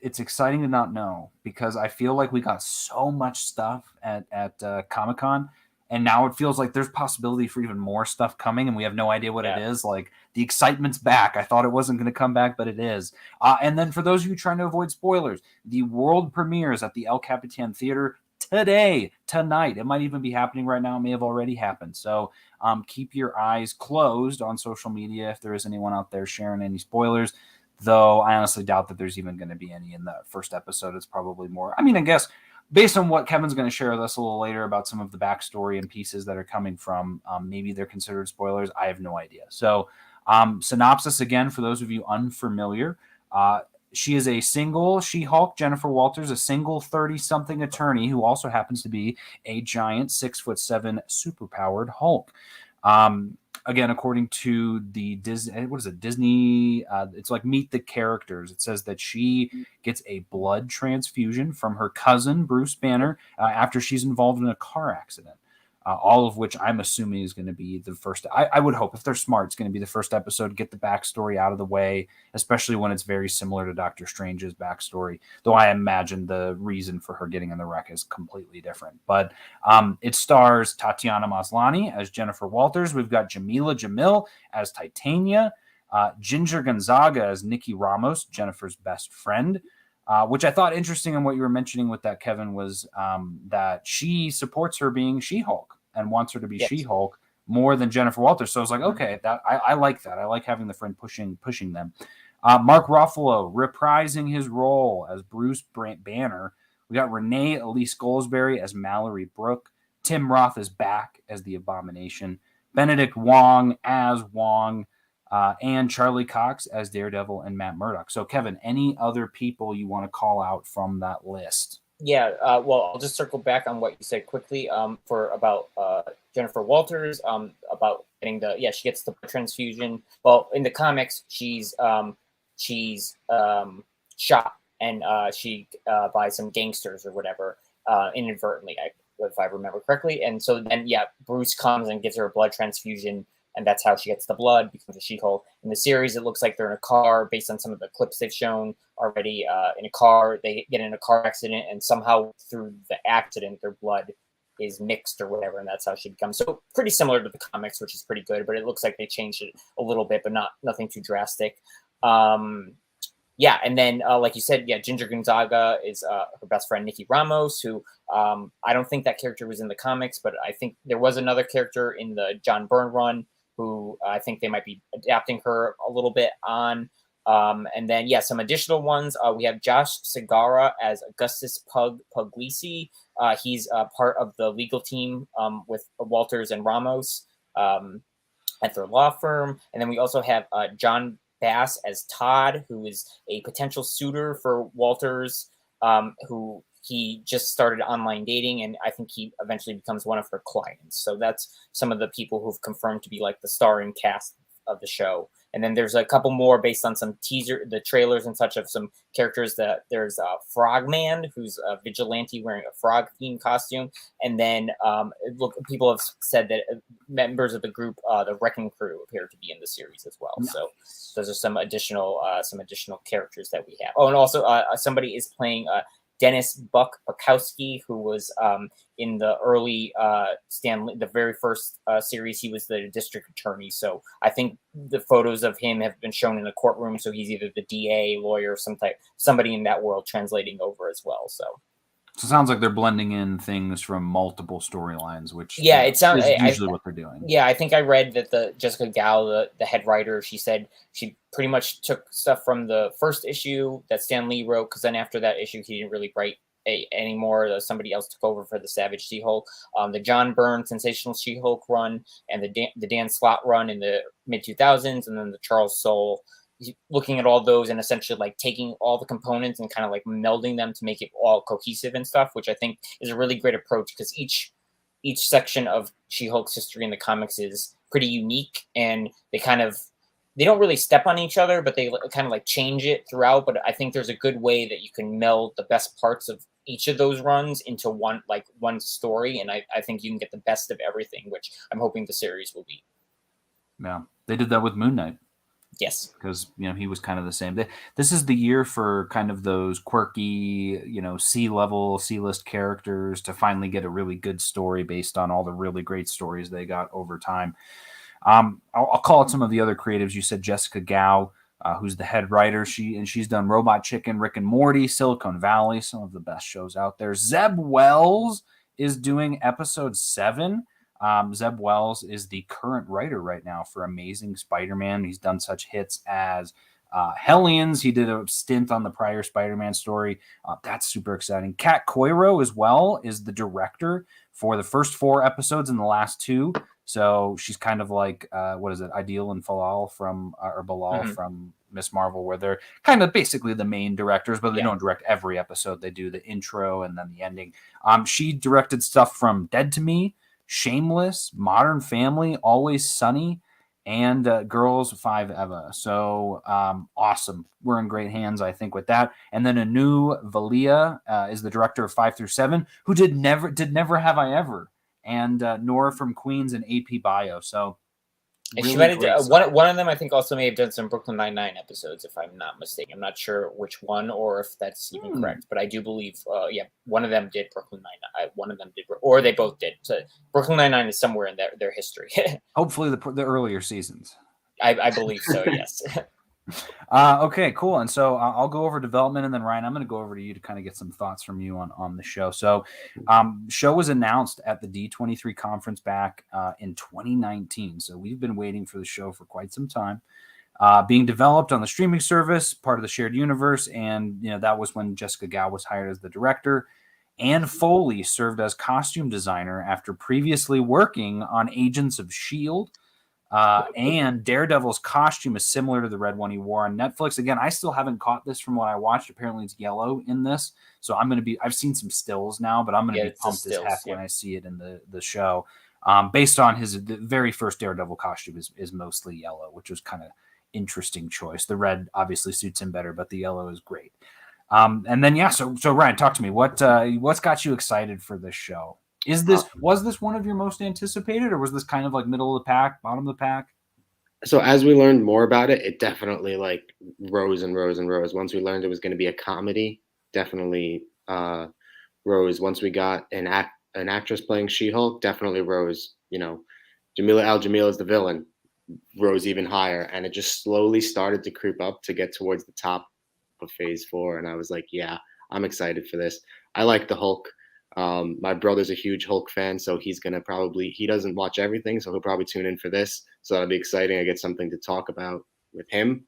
It's exciting to not know, because I feel like we got so much stuff at Comic-Con, and now it feels like there's possibility for even more stuff coming, and we have no idea what it is. Like, the excitement's back. I thought it wasn't going to come back, but it is. And then for those of you trying to avoid spoilers, the world premieres at the El Capitan Theater tonight. It might even be happening right now. It may have already happened. So keep your eyes closed on social media if there is anyone out there sharing any spoilers, though I honestly doubt that there's even going to be any in the first episode. It's probably more. I mean, I guess based on what Kevin's going to share with us a little later about some of the backstory and pieces that are coming from, maybe they're considered spoilers. I have no idea. So synopsis again, for those of you unfamiliar, she is a single She-Hulk, Jennifer Walters, a single 30-something attorney who also happens to be a giant 6'7" superpowered Hulk. Again, according to the Disney, what is it? Disney, it's like Meet the Characters. It says that she gets a blood transfusion from her cousin, Bruce Banner, after she's involved in a car accident. All of which I'm assuming is going to be the first. I would hope, if they're smart, it's going to be the first episode, get the backstory out of the way, especially when it's very similar to Doctor Strange's backstory, though I imagine the reason for her getting in the wreck is completely different. But it stars Tatiana Maslany as Jennifer Walters. We've got Jamila Jamil as Titania, Ginger Gonzaga as Nikki Ramos, Jennifer's best friend. Which I thought interesting in what you were mentioning with that, Kevin, was that she supports her being She-Hulk and wants her to be She-Hulk more than Jennifer Walters. So I was like, okay, that I like that. I like having the friend pushing them. Mark Ruffalo reprising his role as Bruce Banner. We got Renee Elise Goldsberry as Mallory Brooke. Tim Roth is back as the Abomination. Benedict Wong as Wong. And Charlie Cox as Daredevil and Matt Murdock. So, Kevin, any other people you want to call out from that list? Yeah, well, I'll just circle back on what you said quickly for about Jennifer Walters, about getting she gets the transfusion. Well, in the comics, she's shot and she by some gangsters or whatever inadvertently, if I remember correctly. And so then, Bruce comes and gives her a blood transfusion, and that's how she gets the blood, becomes a She-Hulk. In the series, it looks like they're in a car, based on some of the clips they've shown already. In a car, they get in a car accident, and somehow through the accident, their blood is mixed or whatever, and that's how she becomes. So pretty similar to the comics, which is pretty good, but it looks like they changed it a little bit, but nothing too drastic. And then, like you said, Ginger Gonzaga is her best friend, Nikki Ramos, who I don't think that character was in the comics, but I think there was another character in the John Byrne run who I think they might be adapting her a little bit on. And then, some additional ones. We have Josh Segarra as Augustus Puglisi. He's part of the legal team with Walters and Ramos at their law firm. And then we also have John Bass as Todd, who is a potential suitor for Walters, who he just started online dating, and I think he eventually becomes one of her clients. So that's some of the people who've confirmed to be like the starring cast of the show. And then there's a couple more based on some the trailers and such of some characters. That there's Frogman, who's a vigilante wearing a frog-themed costume. And then people have said that members of the group, the Wrecking Crew, appear to be in the series as well. So those are some additional characters that we have. Oh, and also somebody is playing Dennis Buck Bukowski, who was in the early the very first series. He was the district attorney. So I think the photos of him have been shown in the courtroom. So he's either the DA, lawyer, somebody in that world translating over as well. So it sounds like they're blending in things from multiple storylines, which it sounds is usually what they're doing. Yeah, I think I read that the Jessica Gao, the head writer, she said she pretty much took stuff from the first issue that Stan Lee wrote, because then after that issue he didn't really write anymore. Somebody else took over for the Savage She-Hulk, the John Byrne Sensational She-Hulk run, and the Dan Slott run in the mid 2000s, and then the Charles Soule. Looking at all those and essentially like taking all the components and kind of like melding them to make it all cohesive and stuff, which I think is a really great approach, because each section of She-Hulk's history in the comics is pretty unique, and they don't really step on each other, but they kind of like change it throughout. But I think there's a good way that you can meld the best parts of each of those runs into one story, and I think you can get the best of everything, which I'm hoping the series will be. Yeah, they did that with Moon Knight. Yes. because he was kind of the same. This is the year for kind of those quirky, C-level, C-list characters to finally get a really good story based on all the really great stories they got over time. I'll call out some of the other creatives. You said Jessica Gao, who's the head writer. She's done Robot Chicken, Rick and Morty, Silicon Valley, some of the best shows out there. Zeb Wells is doing episode 7. Zeb Wells is the current writer right now for Amazing Spider-Man. He's done such hits as Hellions. He did a stint on the prior Spider-Man story. That's super exciting. Kat Coiro as well is the director for the first 4 episodes and the last 2. So she's kind of like, Ideal and Bilal from from Miss Marvel, where they're kind of basically the main directors, but they don't direct every episode. They do the intro and then the ending. She directed stuff from Dead to Me, Shameless, Modern Family, Always Sunny, and Girls 5 Eva. So awesome. We're in great hands, I think, with that. And then Anu Valia is the director of 5 through 7, who did Never Have I Ever, and Nora from Queens and AP Bio. So and she might have one of them. I think also may have done some Brooklyn Nine-Nine episodes, if I'm not mistaken. I'm not sure which one or if that's even correct, but I do believe, one of them did Brooklyn Nine-Nine. One of them did, or they both did. So Brooklyn Nine-Nine is somewhere in their history. Hopefully, the earlier seasons. I believe so. Yes. Okay, cool. And so I'll go over development, and then Ryan, I'm going to go over to you to kind of get some thoughts from you on the show. So show was announced at the D23 conference back in 2019. So we've been waiting for the show for quite some time. Being developed on the streaming service, part of the shared universe. And, that was when Jessica Gao was hired as the director. Anne Foley served as costume designer after previously working on Agents of S.H.I.E.L.D., and Daredevil's costume is similar to the red one he wore on Netflix. Again, I still haven't caught this from what I watched. Apparently it's yellow in this. So I've seen some stills now, but I'm going to be pumped as heck when I see it in the show. Based on the very first Daredevil costume is mostly yellow, which was kind of interesting choice. The red obviously suits him better, but the yellow is great. And then, so Ryan, talk to me. What's got you excited for this show? Was this one of your most anticipated, or was this kind of like middle of the pack, bottom of the pack? So as we learned more about it, it definitely like rose and rose and rose. Once we learned it was going to be a comedy, definitely rose. Once we got an actress playing She-Hulk, definitely rose. Jamila Al-Jamil is the villain, rose even higher, and it just slowly started to creep up to get towards the top of Phase 4. And I was like, yeah, I'm excited for this. I like the Hulk. My brother's a huge Hulk fan, so he doesn't watch everything, so he'll probably tune in for this. So that'll be exciting. I get something to talk about with him,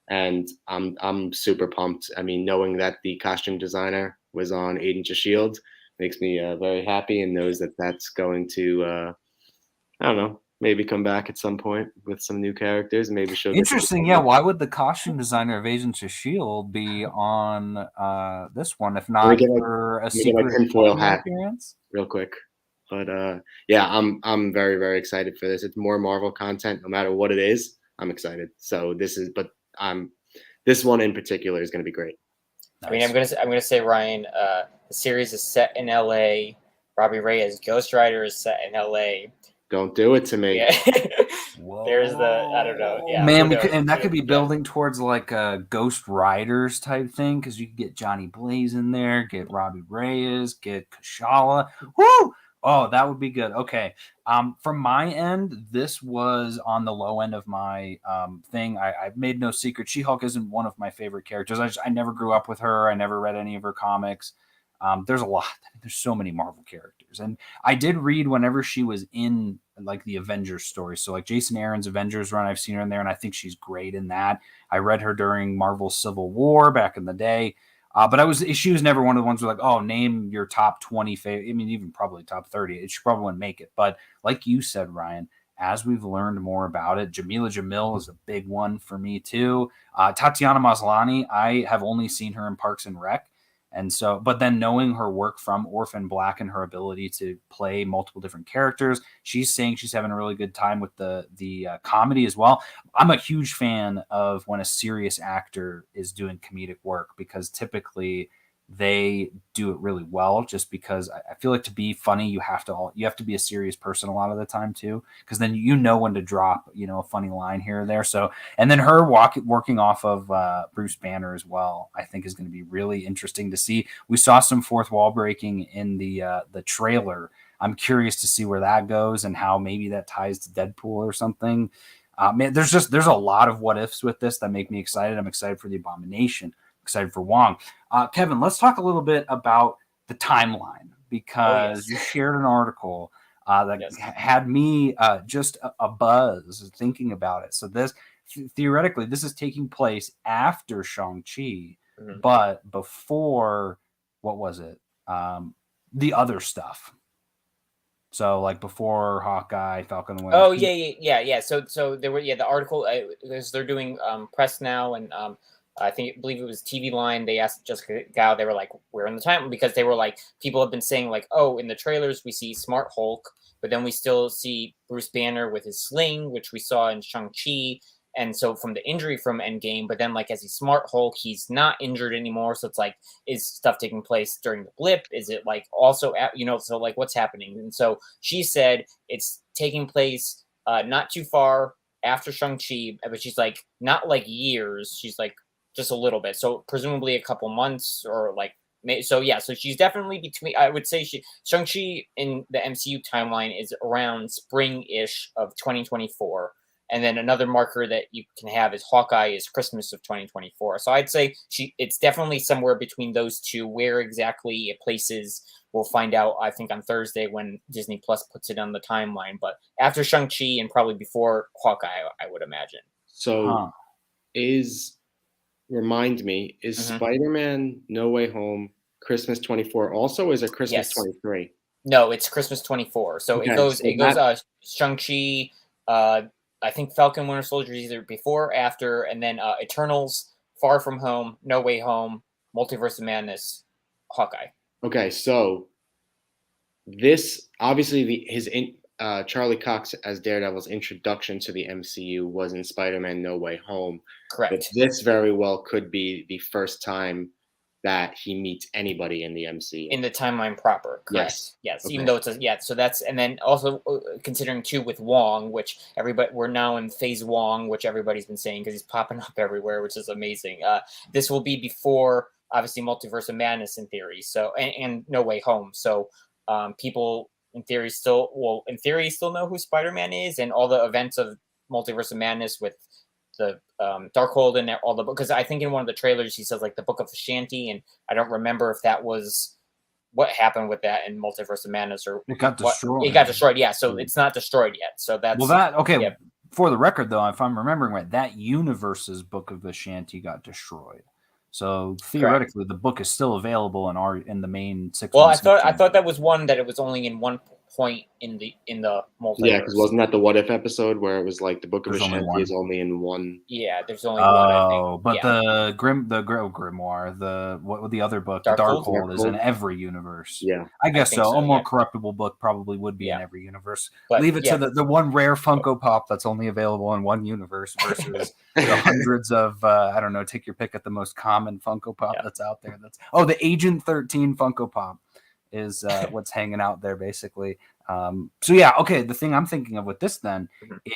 and I'm super pumped. I mean, knowing that the costume designer was on Agents of S.H.I.E.L.D. makes me very happy, and knows that that's going to, I don't know, maybe come back at some point with some new characters. Maybe show. Interesting, yeah. Why would the costume designer of Agents of S.H.I.E.L.D. be on this one, if not for a secret tinfoil hat appearance? Real quick, but I'm very, very excited for this. It's more Marvel content, no matter what it is. I'm excited. So this one in particular is going to be great. Nice. I mean, I'm gonna say, Ryan, the series is set in L.A. Robbie Reyes, Ghost Rider, is set in L.A. Don't do it to me. Yeah. There's I don't know. Yeah, man, that could be building towards like a Ghost Riders type thing, because you could get Johnny Blaze in there, get Robbie Reyes, get Kashala. Woo! Oh, that would be good. Okay. From my end, this was on the low end of my thing. I've made no secret. She-Hulk isn't one of my favorite characters. I never grew up with her. I never read any of her comics. There's a lot. There's so many Marvel characters. And I did read whenever she was in like the Avengers story. So like Jason Aaron's Avengers run, I've seen her in there, and I think she's great in that. I read her during Marvel's Civil War back in the day. But she was never one of the ones who were like, oh, name your top 20 favorite. I mean, even probably top 30. She probably wouldn't make it. But like you said, Ryan, as we've learned more about it, Jamila Jamil is a big one for me too. Tatiana Maslany, I have only seen her in Parks and Rec. And so, but then knowing her work from Orphan Black and her ability to play multiple different characters, she's saying she's having a really good time with the comedy as well. I'm a huge fan of when a serious actor is doing comedic work, because typically they do it really well, just because I feel like to be funny, you have to be a serious person a lot of the time too, because then you know when to drop, a funny line here or there. So, and then her working off of Bruce Banner as well, I think is going to be really interesting to see. We saw some fourth wall breaking in the trailer. I'm curious to see where that goes and how maybe that ties to Deadpool or something. Man, there's a lot of what ifs with this that make me excited. I'm excited for the Abomination, excited for Wong. Kevin, let's talk a little bit about the timeline, because you shared an article that had me just a buzz thinking about it. So theoretically, this is taking place after Shang-Chi, but before, what was it? The other stuff. So like before Hawkeye, Falcon and Winter. Oh yeah. So there were the article. They're doing press now, and believe it was TV Line. They asked Jessica Gao. They were like, "We're in the time," because they were like, people have been saying like, "Oh, in the trailers we see Smart Hulk, but then we still see Bruce Banner with his sling, which we saw in Shang-Chi." And so from the injury from Endgame, but then like as he's Smart Hulk, he's not injured anymore. So it's like, is stuff taking place during the blip? Is it like also so like what's happening? And so she said it's taking place not too far after Shang-Chi, but she's like not like years. She's like just a little bit. So presumably a couple months or like so she's definitely between. I would say Shang-Chi in the MCU timeline is around spring-ish of 2024. And then another marker that you can have is Hawkeye is Christmas of 2024. So I'd say it's definitely somewhere between those two. Where exactly it places, we'll find out, I think, on Thursday when Disney Plus puts it on the timeline. But after Shang-Chi and probably before Hawkeye, I would imagine. So remind me, is Spider-Man No Way Home Christmas 24 also, or is it Christmas 23? No, it's Christmas 24. So it goes Shang-Chi, I think Falcon Winter Soldier is either before or after, and then Eternals, Far From Home, No Way Home, Multiverse of Madness, Hawkeye. Okay, so this obviously Charlie Cox as Daredevil's introduction to the MCU was in Spider-Man No Way Home. Correct. But this very well could be the first time that he meets anybody in the MCU. In the timeline proper, correct. Yes. Okay. Even though it's so that's, and then also considering too with Wong, which we're now in phase Wong, which everybody's been saying because he's popping up everywhere, which is amazing. This will be before obviously Multiverse of Madness in theory. So and No Way Home. So people in theory still know who Spider-Man is, and all the events of Multiverse of Madness with the Darkhold and all the, because I think in one of the trailers he says like the Book of Ashanti, and I don't remember if that was what happened with that in Multiverse of Madness, or it got destroyed. It got destroyed, so it's not destroyed yet. So that's okay. For the record, though, if I'm remembering right, that universe's Book of Ashanti got destroyed. So theoretically, the book is still available in the main 6. Well, I thought that was one that it was only in one point in the multiverse. Yeah, because wasn't that the What If episode where it was like the Book of Ashanti is only in one? Yeah, there's only one. I think. But the Grimoire, the other book, Darkhold is in every universe. Yeah, I guess so. A more corruptible book probably would be in every universe. But, leave it to the one rare Funko Pop that's only available in one universe versus the hundreds of I don't know. Take your pick at the most common Funko Pop that's out there. The Agent 13 Funko Pop is what's hanging out there basically. The thing I'm thinking of with this then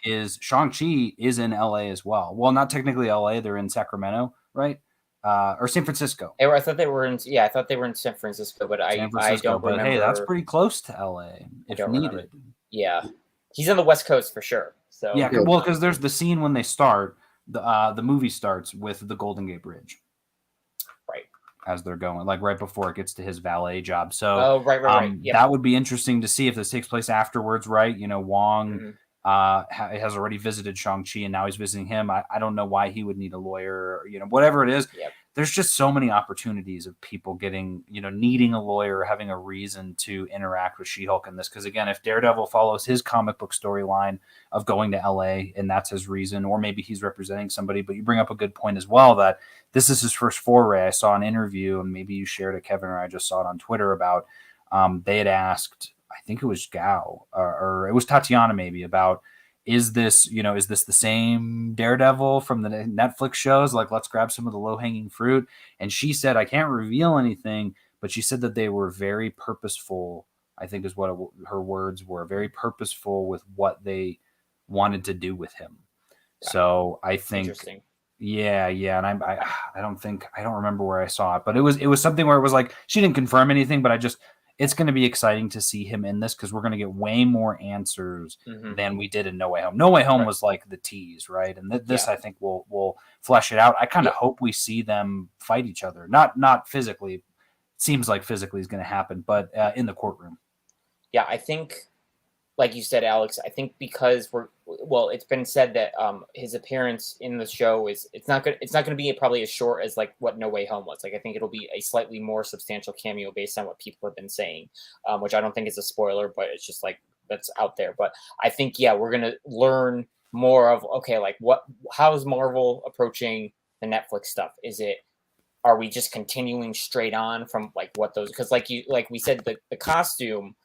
is Shang-Chi is in LA as well. Well, not technically LA, they're in Sacramento, right? Or San Francisco. I thought they were in San Francisco, but I don't remember. Hey, that's pretty close to LA if needed. Remember. Yeah. He's on the West Coast for sure. So because there's the scene when they start, the movie starts with the Golden Gate Bridge. As they're going, like right before it gets to his valet job. So, right. Yep. That would be interesting to see if this takes place afterwards, right? Wong has already visited Shang-Chi, and now he's visiting him. I don't know why he would need a lawyer, or, whatever it is. Yep. There's just so many opportunities of people getting, needing a lawyer or having a reason to interact with She-Hulk in this. Because again, if Daredevil follows his comic book storyline of going to LA and that's his reason, or maybe he's representing somebody, but you bring up a good point as well that this is his first foray. I saw an interview, and maybe you shared it, Kevin, or I just saw it on Twitter about they had asked, I think it was Gao or it was Tatiana maybe, about is this the same Daredevil from the Netflix shows? Like, let's grab some of the low-hanging fruit. And she said, I can't reveal anything, but she said that they were very purposeful, I think is what her words were, very purposeful with what they wanted to do with him. So I think, Interesting. yeah, and I don't remember where I saw it, but it was something where it was like she didn't confirm anything, but it's going to be exciting to see him in this because we're going to get way more answers than we did in No Way Home. No Way Home was like the tease, right? And this I think will flesh it out. I kind of hope we see them fight each other, not physically. It seems like physically is going to happen, but in the courtroom. Yeah, I think, like you said, Alex, I think because it's been said that his appearance in the show it's not gonna be probably as short as like what No Way Home was. Like I think it'll be a slightly more substantial cameo based on what people have been saying, which I don't think is a spoiler, but it's just like that's out there. But I think we're gonna learn more of like how is Marvel approaching the Netflix stuff? Are we just continuing straight on from like what those, because like we said, the costume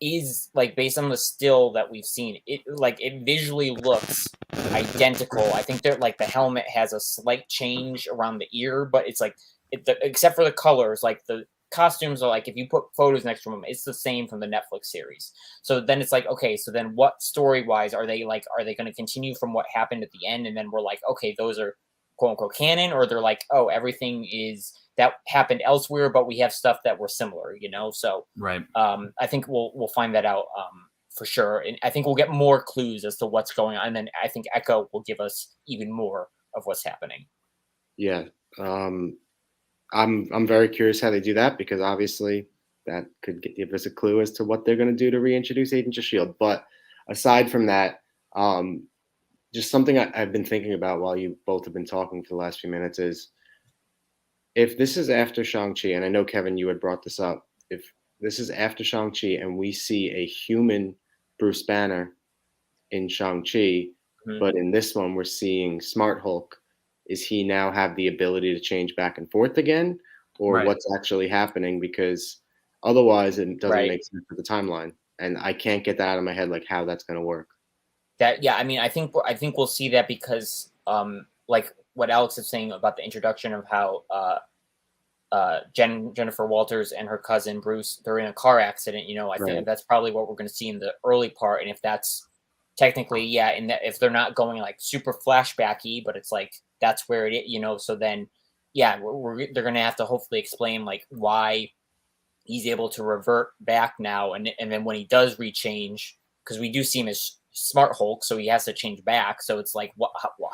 is like based on the still that we've seen, it visually looks identical. I think they're like the helmet has a slight change around the ear, but it's like except for the colors, like the costumes are like if you put photos next to them, it's the same from the Netflix series. So then it's like, okay, so then what story wise are they going to continue from what happened at the end, and then we're like, okay, those are quote unquote canon, or they're like, oh, everything is that happened elsewhere, but we have stuff that were similar, So right. I think we'll find that out for sure, and I think we'll get more clues as to what's going on. And then I think Echo will give us even more of what's happening. Yeah, I'm very curious how they do that because obviously that could give us a clue as to what they're going to do to reintroduce Agents of Shield. But aside from that, just something I've been thinking about while you both have been talking for the last few minutes is, if this is after Shang-Chi, and I know, Kevin, you had brought this up, if this is after Shang-Chi and we see a human Bruce Banner in Shang-Chi, but in this one we're seeing Smart Hulk, is he now have the ability to change back and forth again? Or what's actually happening? Because otherwise it doesn't make sense for the timeline. And I can't get that out of my head, like how that's going to work. I mean, I think we'll see that because like what Alex is saying about the introduction of how Jennifer Walters and her cousin Bruce, they're in a car accident. I think that's probably what we're going to see in the early part. And if that's technically, and that if they're not going like super flashbacky, but it's like that's where it is, so then they're going to have to hopefully explain like why he's able to revert back now, and then when he does rechange, because we do see him as Smart Hulk, so he has to change back. So it's like,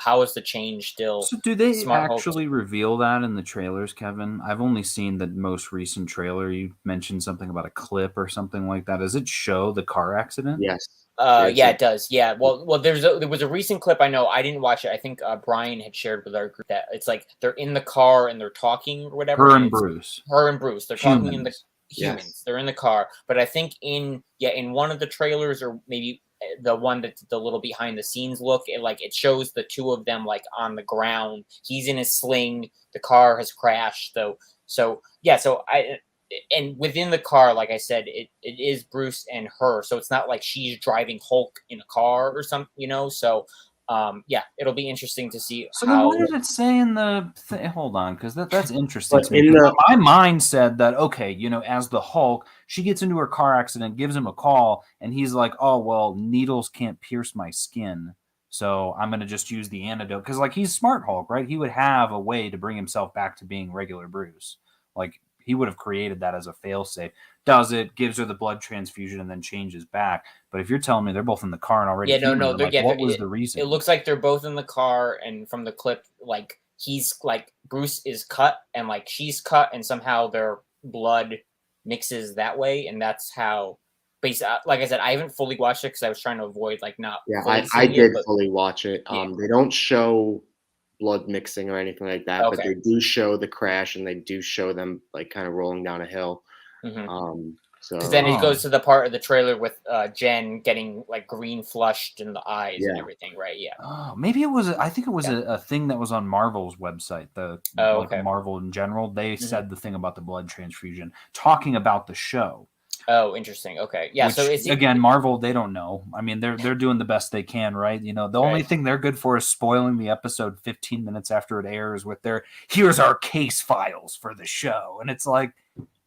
how is the change still? So do they Smart actually Hulk? reveal that in the trailers, Kevin? I've only seen the most recent trailer. You mentioned something about a clip or something like that. Does it show the car accident? Yes. It does. Yeah. Well, there was a recent clip. I know I didn't watch it. I think Brian had shared with our group that it's like they're in the car and they're talking or whatever. Her and Bruce. They're talking in the humans. Yes. They're in the car. But I think in one of the trailers, or maybe the one that's the little behind the scenes look, it shows the two of them like on the ground. He's in his sling. The car has crashed. And within the car, like I said, it is Bruce and her. So it's not like she's driving Hulk in a car or something, So it'll be interesting to see. So then what did it say in the hold on, because that's interesting to me. My mind said that, okay, as the Hulk, she gets into her car accident, gives him a call, and he's like, oh, well, needles can't pierce my skin, so I'm going to just use the antidote. Because, like, he's Smart Hulk, right? He would have a way to bring himself back to being regular Bruce. Like, he would have created that as a failsafe. Does it, gives her the blood transfusion, and then changes back. But if you're telling me they're both in the car and already, what was the reason? It looks like they're both in the car, and from the clip, like he's like Bruce is cut and like she's cut, and somehow their blood mixes that way, and that's how. Like I said, I haven't fully watched it because I was trying to avoid like not. Yeah, I did fully watch it. They don't show blood mixing or anything like that, but they do show the crash, and they do show them like kind of rolling down a hill. Because then it goes to the part of the trailer with Jen getting like green flushed in the eyes and everything, right? Yeah. Oh, maybe it was. I think it was a thing that was on Marvel's website. Marvel in general, they said the thing about the blood transfusion, talking about the show. Oh, interesting. Okay. Yeah. Which, So it's again, Marvel, they don't know. I mean, they're doing the best they can, right? You know, the only thing they're good for is spoiling the episode 15 minutes after it airs with their here's our case files for the show. And it's like,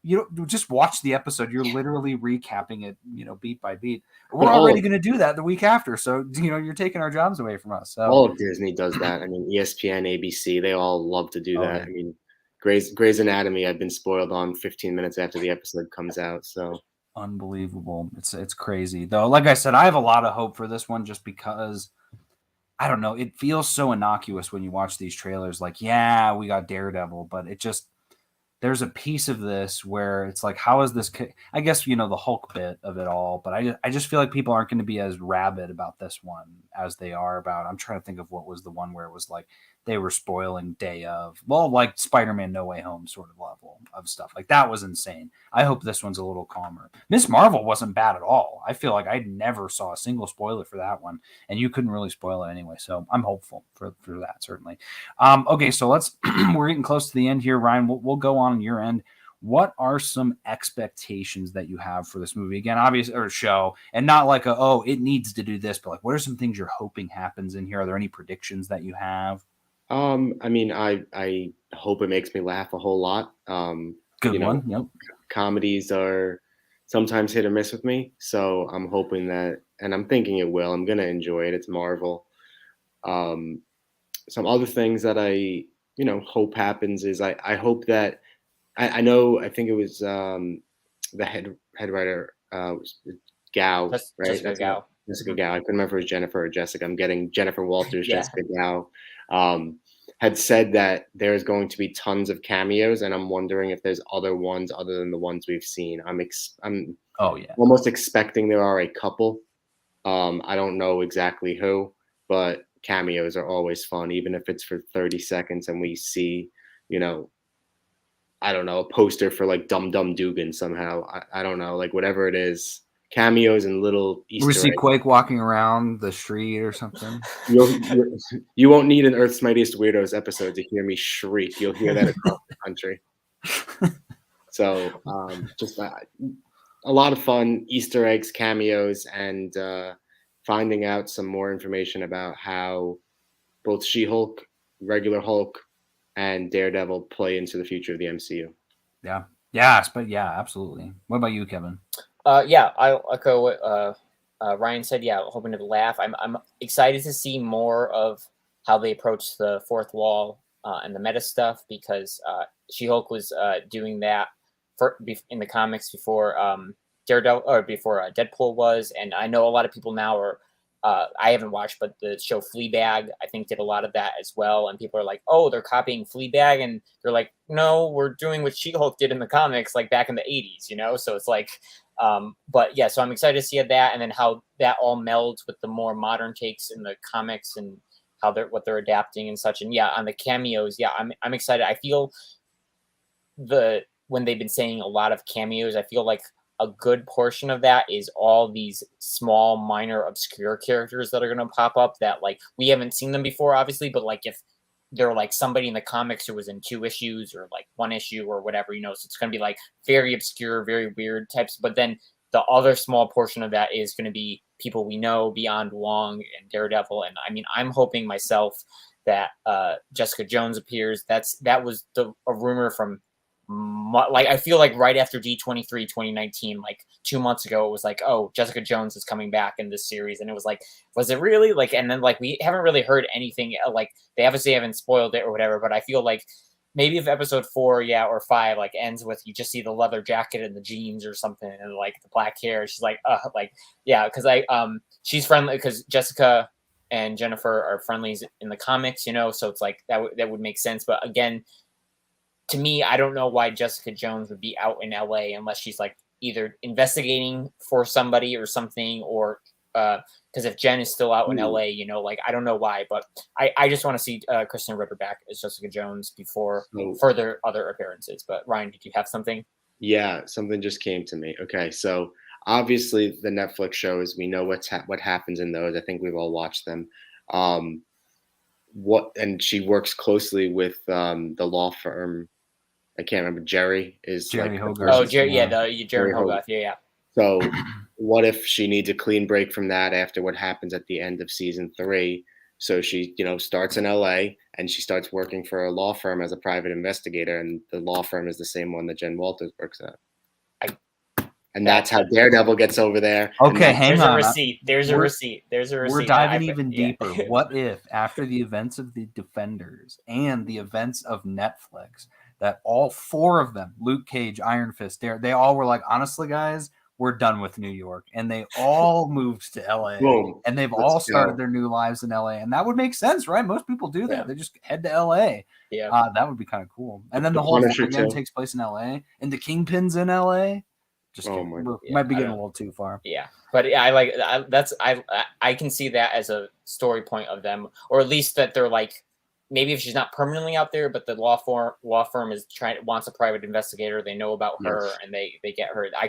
you don't just watch the episode. You're literally recapping it, you know, beat by beat. We're already going to do that the week after. So, you know, you're taking our jobs away from us. So all of Disney does that. I mean, ESPN, ABC, they all love to do that. yeah. I mean, Grey's Anatomy, I've been spoiled on 15 minutes after the episode comes out. So Unbelievable. It's crazy. Though, like I said, I have a lot of hope for this one just because I don't know, it feels so innocuous when you watch these trailers. Like, yeah, we got Daredevil, but it just there's a piece of this where it's like, how is this? I guess, you know, the Hulk bit of it all, but I just feel like people aren't going to be as rabid about this one as they are about. I'm trying to think of what was the one where it was like they were spoiling day of, well, like Spider-Man No Way Home sort of level of stuff. Like that was insane. I hope this one's a little calmer. Miss Marvel wasn't bad at all. I feel like I never saw a single spoiler for that one, and you couldn't really spoil it anyway. So I'm hopeful for that, certainly. Okay, so let's we're getting close to the end here, Ryan. We'll go on your end. What are some expectations that you have for this movie? Again, obviously, or show, and not like it needs to do this, but like, what are some things you're hoping happens in here? Are there any predictions that you have? I mean, I hope it makes me laugh a whole lot. Good You know, one. Yep. comedies are sometimes hit or miss with me, so I'm hoping that, and I'm thinking it will. I'm gonna enjoy it. It's Marvel. Some other things that I, hope happens is I hope that I know I think it was the head writer was Gao, right? Jessica Gao. Jessica Gao. I couldn't remember if it was Jennifer or Jessica. I'm getting Jennifer Walters, Yeah. Jessica Gao. Had said that there's going to be tons of cameos, and I'm wondering if there's other ones other than the ones we've seen. I'm Oh yeah. almost expecting there are a couple. I don't know exactly who, but cameos are always fun, even if it's for 30 seconds and we see, I don't know, a poster for like Dum Dum Dugan somehow. I don't know, like whatever it is. Cameos and little Easter We see eggs. Quake walking around the street or something. You won't need an Earth's Mightiest Weirdos episode to hear me shriek. You'll hear that across the country. So just a lot of fun, Easter eggs, cameos, and finding out some more information about how both She-Hulk, regular Hulk, and Daredevil play into the future of the MCU. Yeah. Yes, but yeah, absolutely. What about you, Kevin? Yeah, I'll echo what Ryan said. Yeah, hoping to laugh. I'm excited to see more of how they approach the fourth wall and the meta stuff, because She-Hulk was doing that in the comics before Daredevil, or before Deadpool was, and I know a lot of people now are. I haven't watched, but the show Fleabag, I think, did a lot of that as well. And people are like, "Oh, they're copying Fleabag," and they're like, "No, we're doing what She-Hulk did in the comics, like back in the '80s." So it's like, but yeah, so I'm excited to see that, and then how that all melds with the more modern takes in the comics and how what they're adapting and such. And yeah, on the cameos, yeah, I'm excited. I feel when they've been saying a lot of cameos, I feel like a good portion of that is all these small, minor, obscure characters that are going to pop up that, like, we haven't seen them before, obviously, but like if they're like somebody in the comics who was in 2 issues or like 1 issue or whatever, so it's going to be like very obscure, very weird types. But then the other small portion of that is going to be people we know beyond Wong and Daredevil. And I mean, I'm hoping myself that Jessica Jones appears. That was a rumor from, like, I feel like right after D23 2019, like 2 months ago, it was like, oh, Jessica Jones is coming back in this series, and it was like, was it really? Like, and then like we haven't really heard anything. Like, they obviously haven't spoiled it or whatever, but I feel like maybe if episode 4, or 5, like ends with you just see the leather jacket and the jeans or something, and like the black hair, she's like, yeah, because she's friendly, because Jessica and Jennifer are friendlies in the comics, so it's like that would make sense. But again, to me, I don't know why Jessica Jones would be out in LA unless she's like either investigating for somebody or something, or because if Jen is still out in LA, like, I don't know why, but I just want to see Kristen Ritter back as Jessica Jones before further other appearances. But Ryan, did you have something? Yeah, something just came to me. Okay, so obviously the Netflix shows, we know what happens in those. I think we've all watched them. And she works closely with the law firm I can't remember. Jerry is Jerry like Hogarth. Oh, Jerry, Yeah. Jerry Jerry Hogarth. Yeah. So what if she needs a clean break from that after what happens at the end of season 3? So she, starts in LA and she starts working for a law firm as a private investigator, and the law firm is the same one that Jen Walters works at. And that's how Daredevil gets over there. Okay, hang There's on. a receipt. There's a receipt. We're diving even deeper. What if, after the events of the Defenders and the events of Netflix, that all 4 of them, Luke Cage, Iron Fist, they all were like, honestly, guys, we're done with New York. And they all moved to LA. Boom. And they've Let's all started go. their new lives in LA. And that would make sense, right? Most people do that. Yeah. They just head to LA. Yeah. That would be kind of cool. And then The the whole thing Punisher, again too. takes place in LA. And the Kingpin's in LA. Just Oh kidding. my We God. might be I getting a don't- little too far. Yeah, but I can see that as a story point of them, or at least that they're like, maybe if she's not permanently out there, but the law firm is wants a private investigator. They know about her, Yes. and they get her. I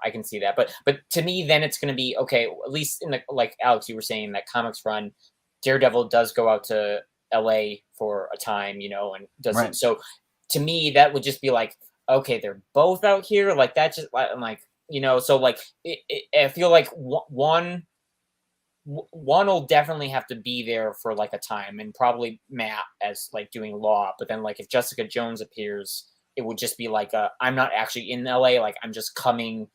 can see that. But to me, then it's going to be okay. At least in the, like Alex, you were saying, that comics run, Daredevil does go out to LA for a time, and does Right. it. So to me, that would just be like, okay, they're both out here. Like that, just I'm like, so like I feel like one will definitely have to be there for like a time, and probably Matt as like doing law. But then like if Jessica Jones appears, it would just be like I'm not actually in LA. Like I'm just coming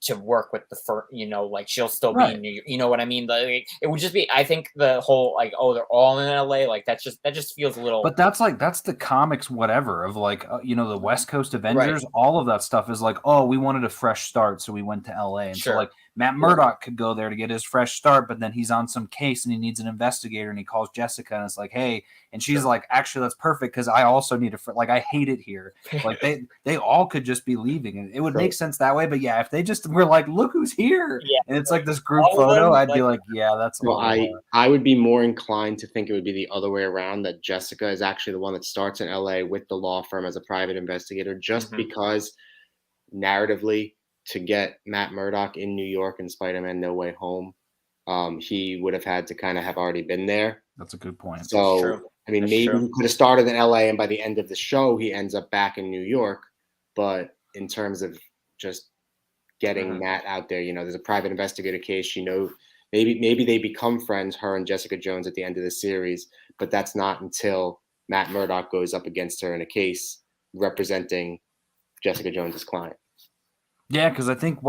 to work with the firm, like she'll still be in New York. You know what I mean? Like, it would just be, I think the whole like, oh, they're all in LA. Like that just feels a little. But that's the comics, whatever, of like, the West Coast Avengers. Right. All of that stuff is like, oh, we wanted a fresh start, so we went to LA. And Sure. so like Matt Murdock could go there to get his fresh start, but then he's on some case and he needs an investigator, and he calls Jessica and it's like, hey, and she's like, actually, that's perfect because I also need like, I hate it here. Like they all could just be leaving, and it would make sense that way. But yeah, if they just were like, look who's here, and it's like this group All of photo, them, I'd be like- like, yeah, that's a Well, little. I would be more inclined to think it would be the other way around, that Jessica is actually the one that starts in LA with the law firm as a private investigator, just because narratively, to get Matt Murdock in New York in Spider-Man No Way Home, he would have had to kind of have already been there. That's a good point. So, I mean, maybe he could have started in LA, and by the end of the show, he ends up back in New York. But in terms of just getting Matt out there, there's a private investigator case. Maybe they become friends, her and Jessica Jones, at the end of the series. But that's not until Matt Murdock goes up against her in a case representing Jessica Jones's client. Yeah, because I think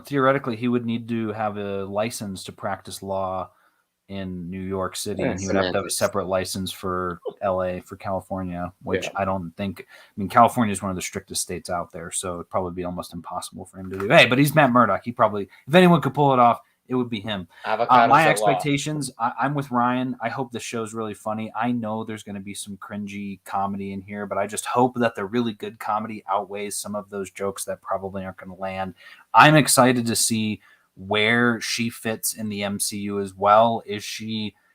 theoretically he would need to have a license to practice law in New York City, and he would have to have a separate license for LA, for California, which I don't think. I mean, California is one of the strictest states out there, so it'd probably be almost impossible for him to do. Hey, but he's Matt Murdock. He probably, if anyone could pull it off, it would be him. My expectations, I'm with Ryan. I hope the show's really funny. I know there's going to be some cringy comedy in here, but I just hope that the really good comedy outweighs some of those jokes that probably aren't going to land. I'm excited to see where she fits in the MCU as well.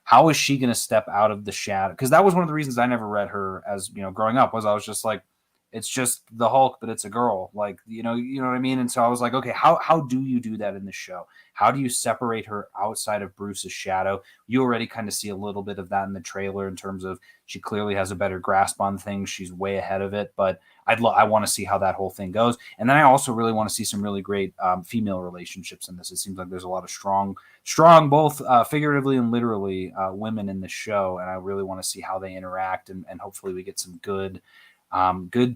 How is she going to step out of the shadow? Because that was one of the reasons I never read her as, growing up, was I was just like, it's just the Hulk, but it's a girl. Like, you know what I mean? And so I was like, okay, how do you do that in the show? How do you separate her outside of Bruce's shadow? You already kind of see a little bit of that in the trailer in terms of she clearly has a better grasp on things. She's way ahead of it, but I want to see how that whole thing goes. And then I also really want to see some really great female relationships in this. It seems like there's a lot of strong, both figuratively and literally, women in the show. And I really want to see how they interact, and hopefully we get some good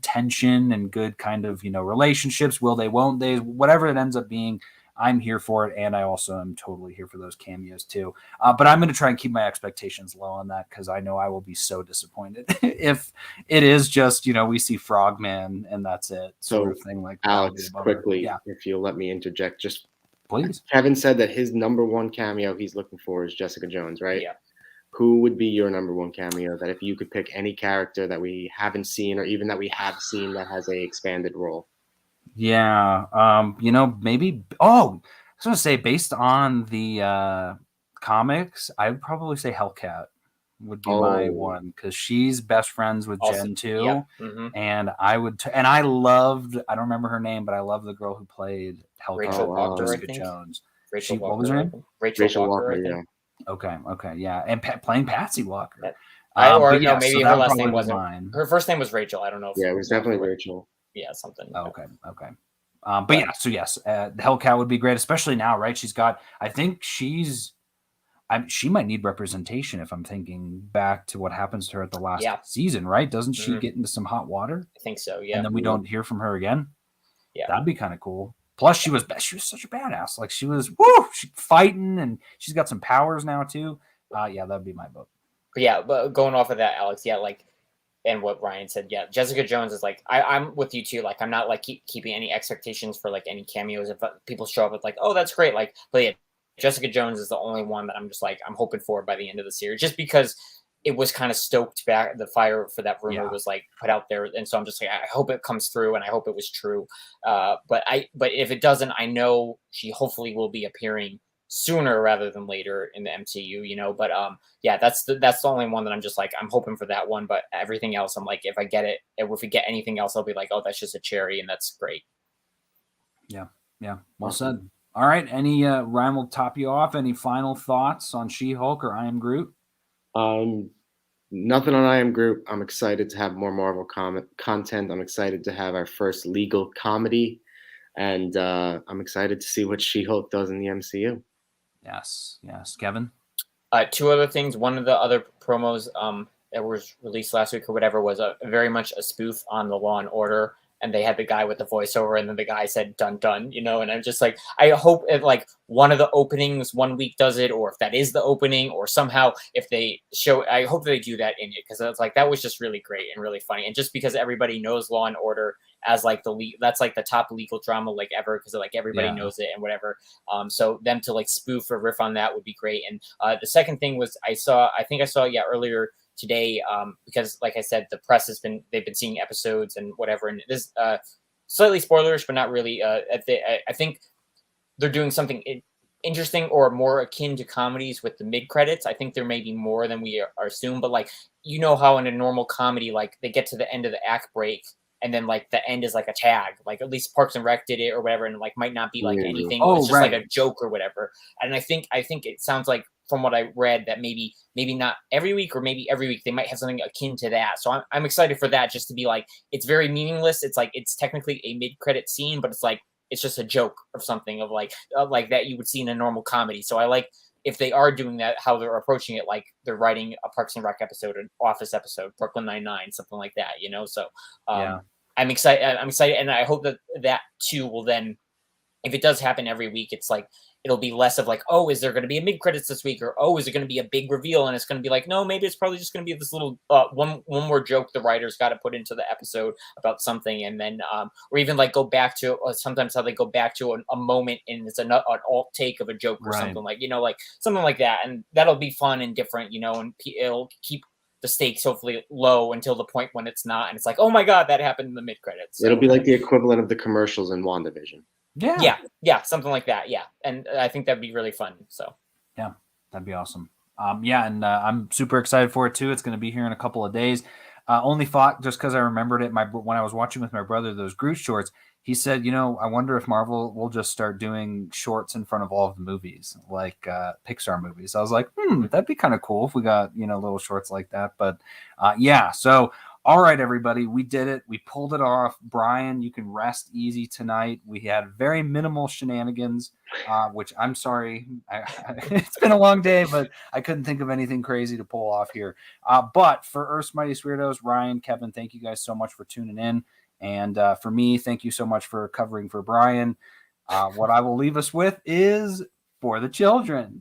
tension and good kind of, relationships. Will they, won't they, whatever it ends up being, I'm here for it. And I also am totally here for those cameos too. But I'm going to try and keep my expectations low on that, because I know I will be so disappointed if it is just, we see Frogman and that's it. Sort of thing. Like, Alex, quickly, if you'll let me interject, just please. Kevin said that his number one cameo he's looking for is Jessica Jones, right? Yeah. Who would be your number one cameo, that if you could pick any character that we haven't seen, or even that we have seen, that has a expanded role? Yeah. Maybe, I was going to say, based on the comics, I would probably say Hellcat would be my one, because she's best friends with Jen too. Yeah. And I would, and I loved, I don't remember her name, but I love the girl who played Hellcat, Rachel Walker, Jessica I think. Jones. Rachel Walker, what was her name? Rachel Walker, yeah. Okay, yeah, and playing Patsy Walker. But yeah, maybe so her that would last probably name be wasn't. mine. Her first name was Rachel. I don't know. Yeah, it was definitely Rachel. Yeah, something. Oh, okay. But yeah, so yes, the Hellcat would be great, especially now, right? I think she might need representation if I'm thinking back to what happens to her at the last season, right? Doesn't she get into some hot water? I think so, yeah. And then we don't hear from her again? Yeah. That'd be kind of cool. Plus, she was such a badass. Like, she's fighting, and she's got some powers now, too. Yeah, that'd be my vote. Yeah, but going off of that, Alex, yeah, like, and what Ryan said, yeah, Jessica Jones is like, I'm with you too. Like, I'm not like keeping any expectations for like any cameos. If people show up with like, oh, that's great. Like, but yeah, Jessica Jones is the only one that I'm just like, I'm hoping for by the end of the series, just because it was kind of stoked back. The fire for that rumor was like put out there. And so I'm just like, I hope it comes through and I hope it was true. But if it doesn't, I know she hopefully will be appearing sooner rather than later in the MCU, you know, but yeah, that's the only one that I'm just like, I'm hoping for that one, but everything else, I'm like, if I get it, if we get anything else, I'll be like, oh, that's just a cherry, and that's great. Yeah, well said. All right, any Ryan will top you off. Any final thoughts on She-Hulk or I Am Groot? Nothing on I Am Groot. I'm excited to have more Marvel content. I'm excited to have our first legal comedy, and I'm excited to see what She-Hulk does in the MCU. Yes, Kevin. Two other things. One of the other promos that was released last week or whatever was very much a spoof on the Law and Order, and they had the guy with the voiceover, and then the guy said "dun dun," you know. And I'm just like, I hope if like one of the openings one week does it, or if that is the opening, or somehow if they show, I hope they do that in it, because it's like that was just really great and really funny, and just because everybody knows Law and Order as like that's like the top legal drama like ever, because like everybody knows it and whatever. So them to like spoof or riff on that would be great. And the second thing was I think I saw earlier today, because like I said, the press they've been seeing episodes and whatever, and this slightly spoilerish, but not really. I think they're doing something interesting or more akin to comedies with the mid credits. I think there may be more than we are assumed, but like, you know how in a normal comedy, like they get to the end of the act break, and then like the end is like a tag, like at least Parks and Rec did it or whatever, and like might not be like anything. It's just like a joke or whatever. And I think it sounds like, from what I read, that maybe not every week, or maybe every week they might have something akin to that. So I'm excited for that, just to be like, it's very meaningless. It's like, it's technically a mid-credit scene, but it's like, it's just a joke of something of like that you would see in a normal comedy. So I like, if they are doing that, how they're approaching it, like they're writing a Parks and Rec episode, an Office episode, Brooklyn Nine-Nine, something like that, you know? So I'm excited, and I hope that too will then, if it does happen every week, it's like, it'll be less of like, oh, is there going to be a mid-credits this week? Or, oh, is it going to be a big reveal? And it's going to be like, no, maybe it's probably just going to be this little one more joke the writers got to put into the episode about something. And then, or even like go back to, sometimes how they go back to a moment and it's an alt take of a joke or something, like, you know, like something like that. And that'll be fun and different, you know, and it'll keep the stakes hopefully low until the point when it's not. And it's like, oh my God, that happened in the mid-credits. So, it'll be like the equivalent of the commercials in WandaVision. Yeah, something like that. Yeah, and I think that'd be really fun. So yeah, that'd be awesome. And I'm super excited for it too. It's going to be here in a couple of days. Only thought, just because I remembered it, when I was watching with my brother those Groot shorts, he said, you know, I wonder if Marvel will just start doing shorts in front of all of the movies, like Pixar movies. I was like, that'd be kind of cool if we got, you know, little shorts like that. But so. All right, everybody, we did it. We pulled it off. Brian, you can rest easy tonight. We had very minimal shenanigans, which I'm sorry. It's been a long day, but I couldn't think of anything crazy to pull off here. But for Earth's Mightiest Weirdos, Ryan, Kevin, thank you guys so much for tuning in. And for me, thank you so much for covering for Brian. What I will leave us with is For the Children.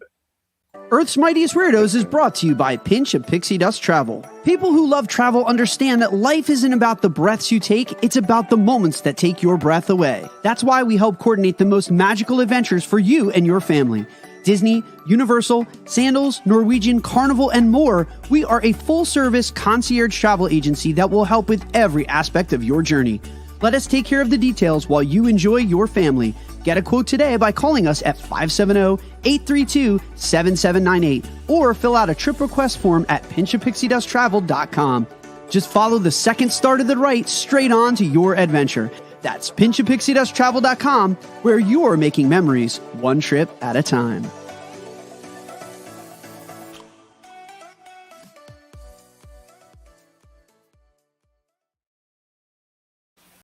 Earth's Mightiest Weirdos is brought to you by Pinch of Pixie Dust Travel. People who love travel understand that life isn't about the breaths you take, it's about the moments that take your breath away. That's why we help coordinate the most magical adventures for you and your family. Disney, Universal, Sandals, Norwegian, Carnival, and more, we are a full-service concierge travel agency that will help with every aspect of your journey. Let us take care of the details while you enjoy your family. Get a quote today by calling us at 570-832-7798 or fill out a trip request form at pinchofpixiedusttravel.com. Just follow the second star to the right straight on to your adventure. That's pinchofpixiedusttravel.com, where you're making memories one trip at a time.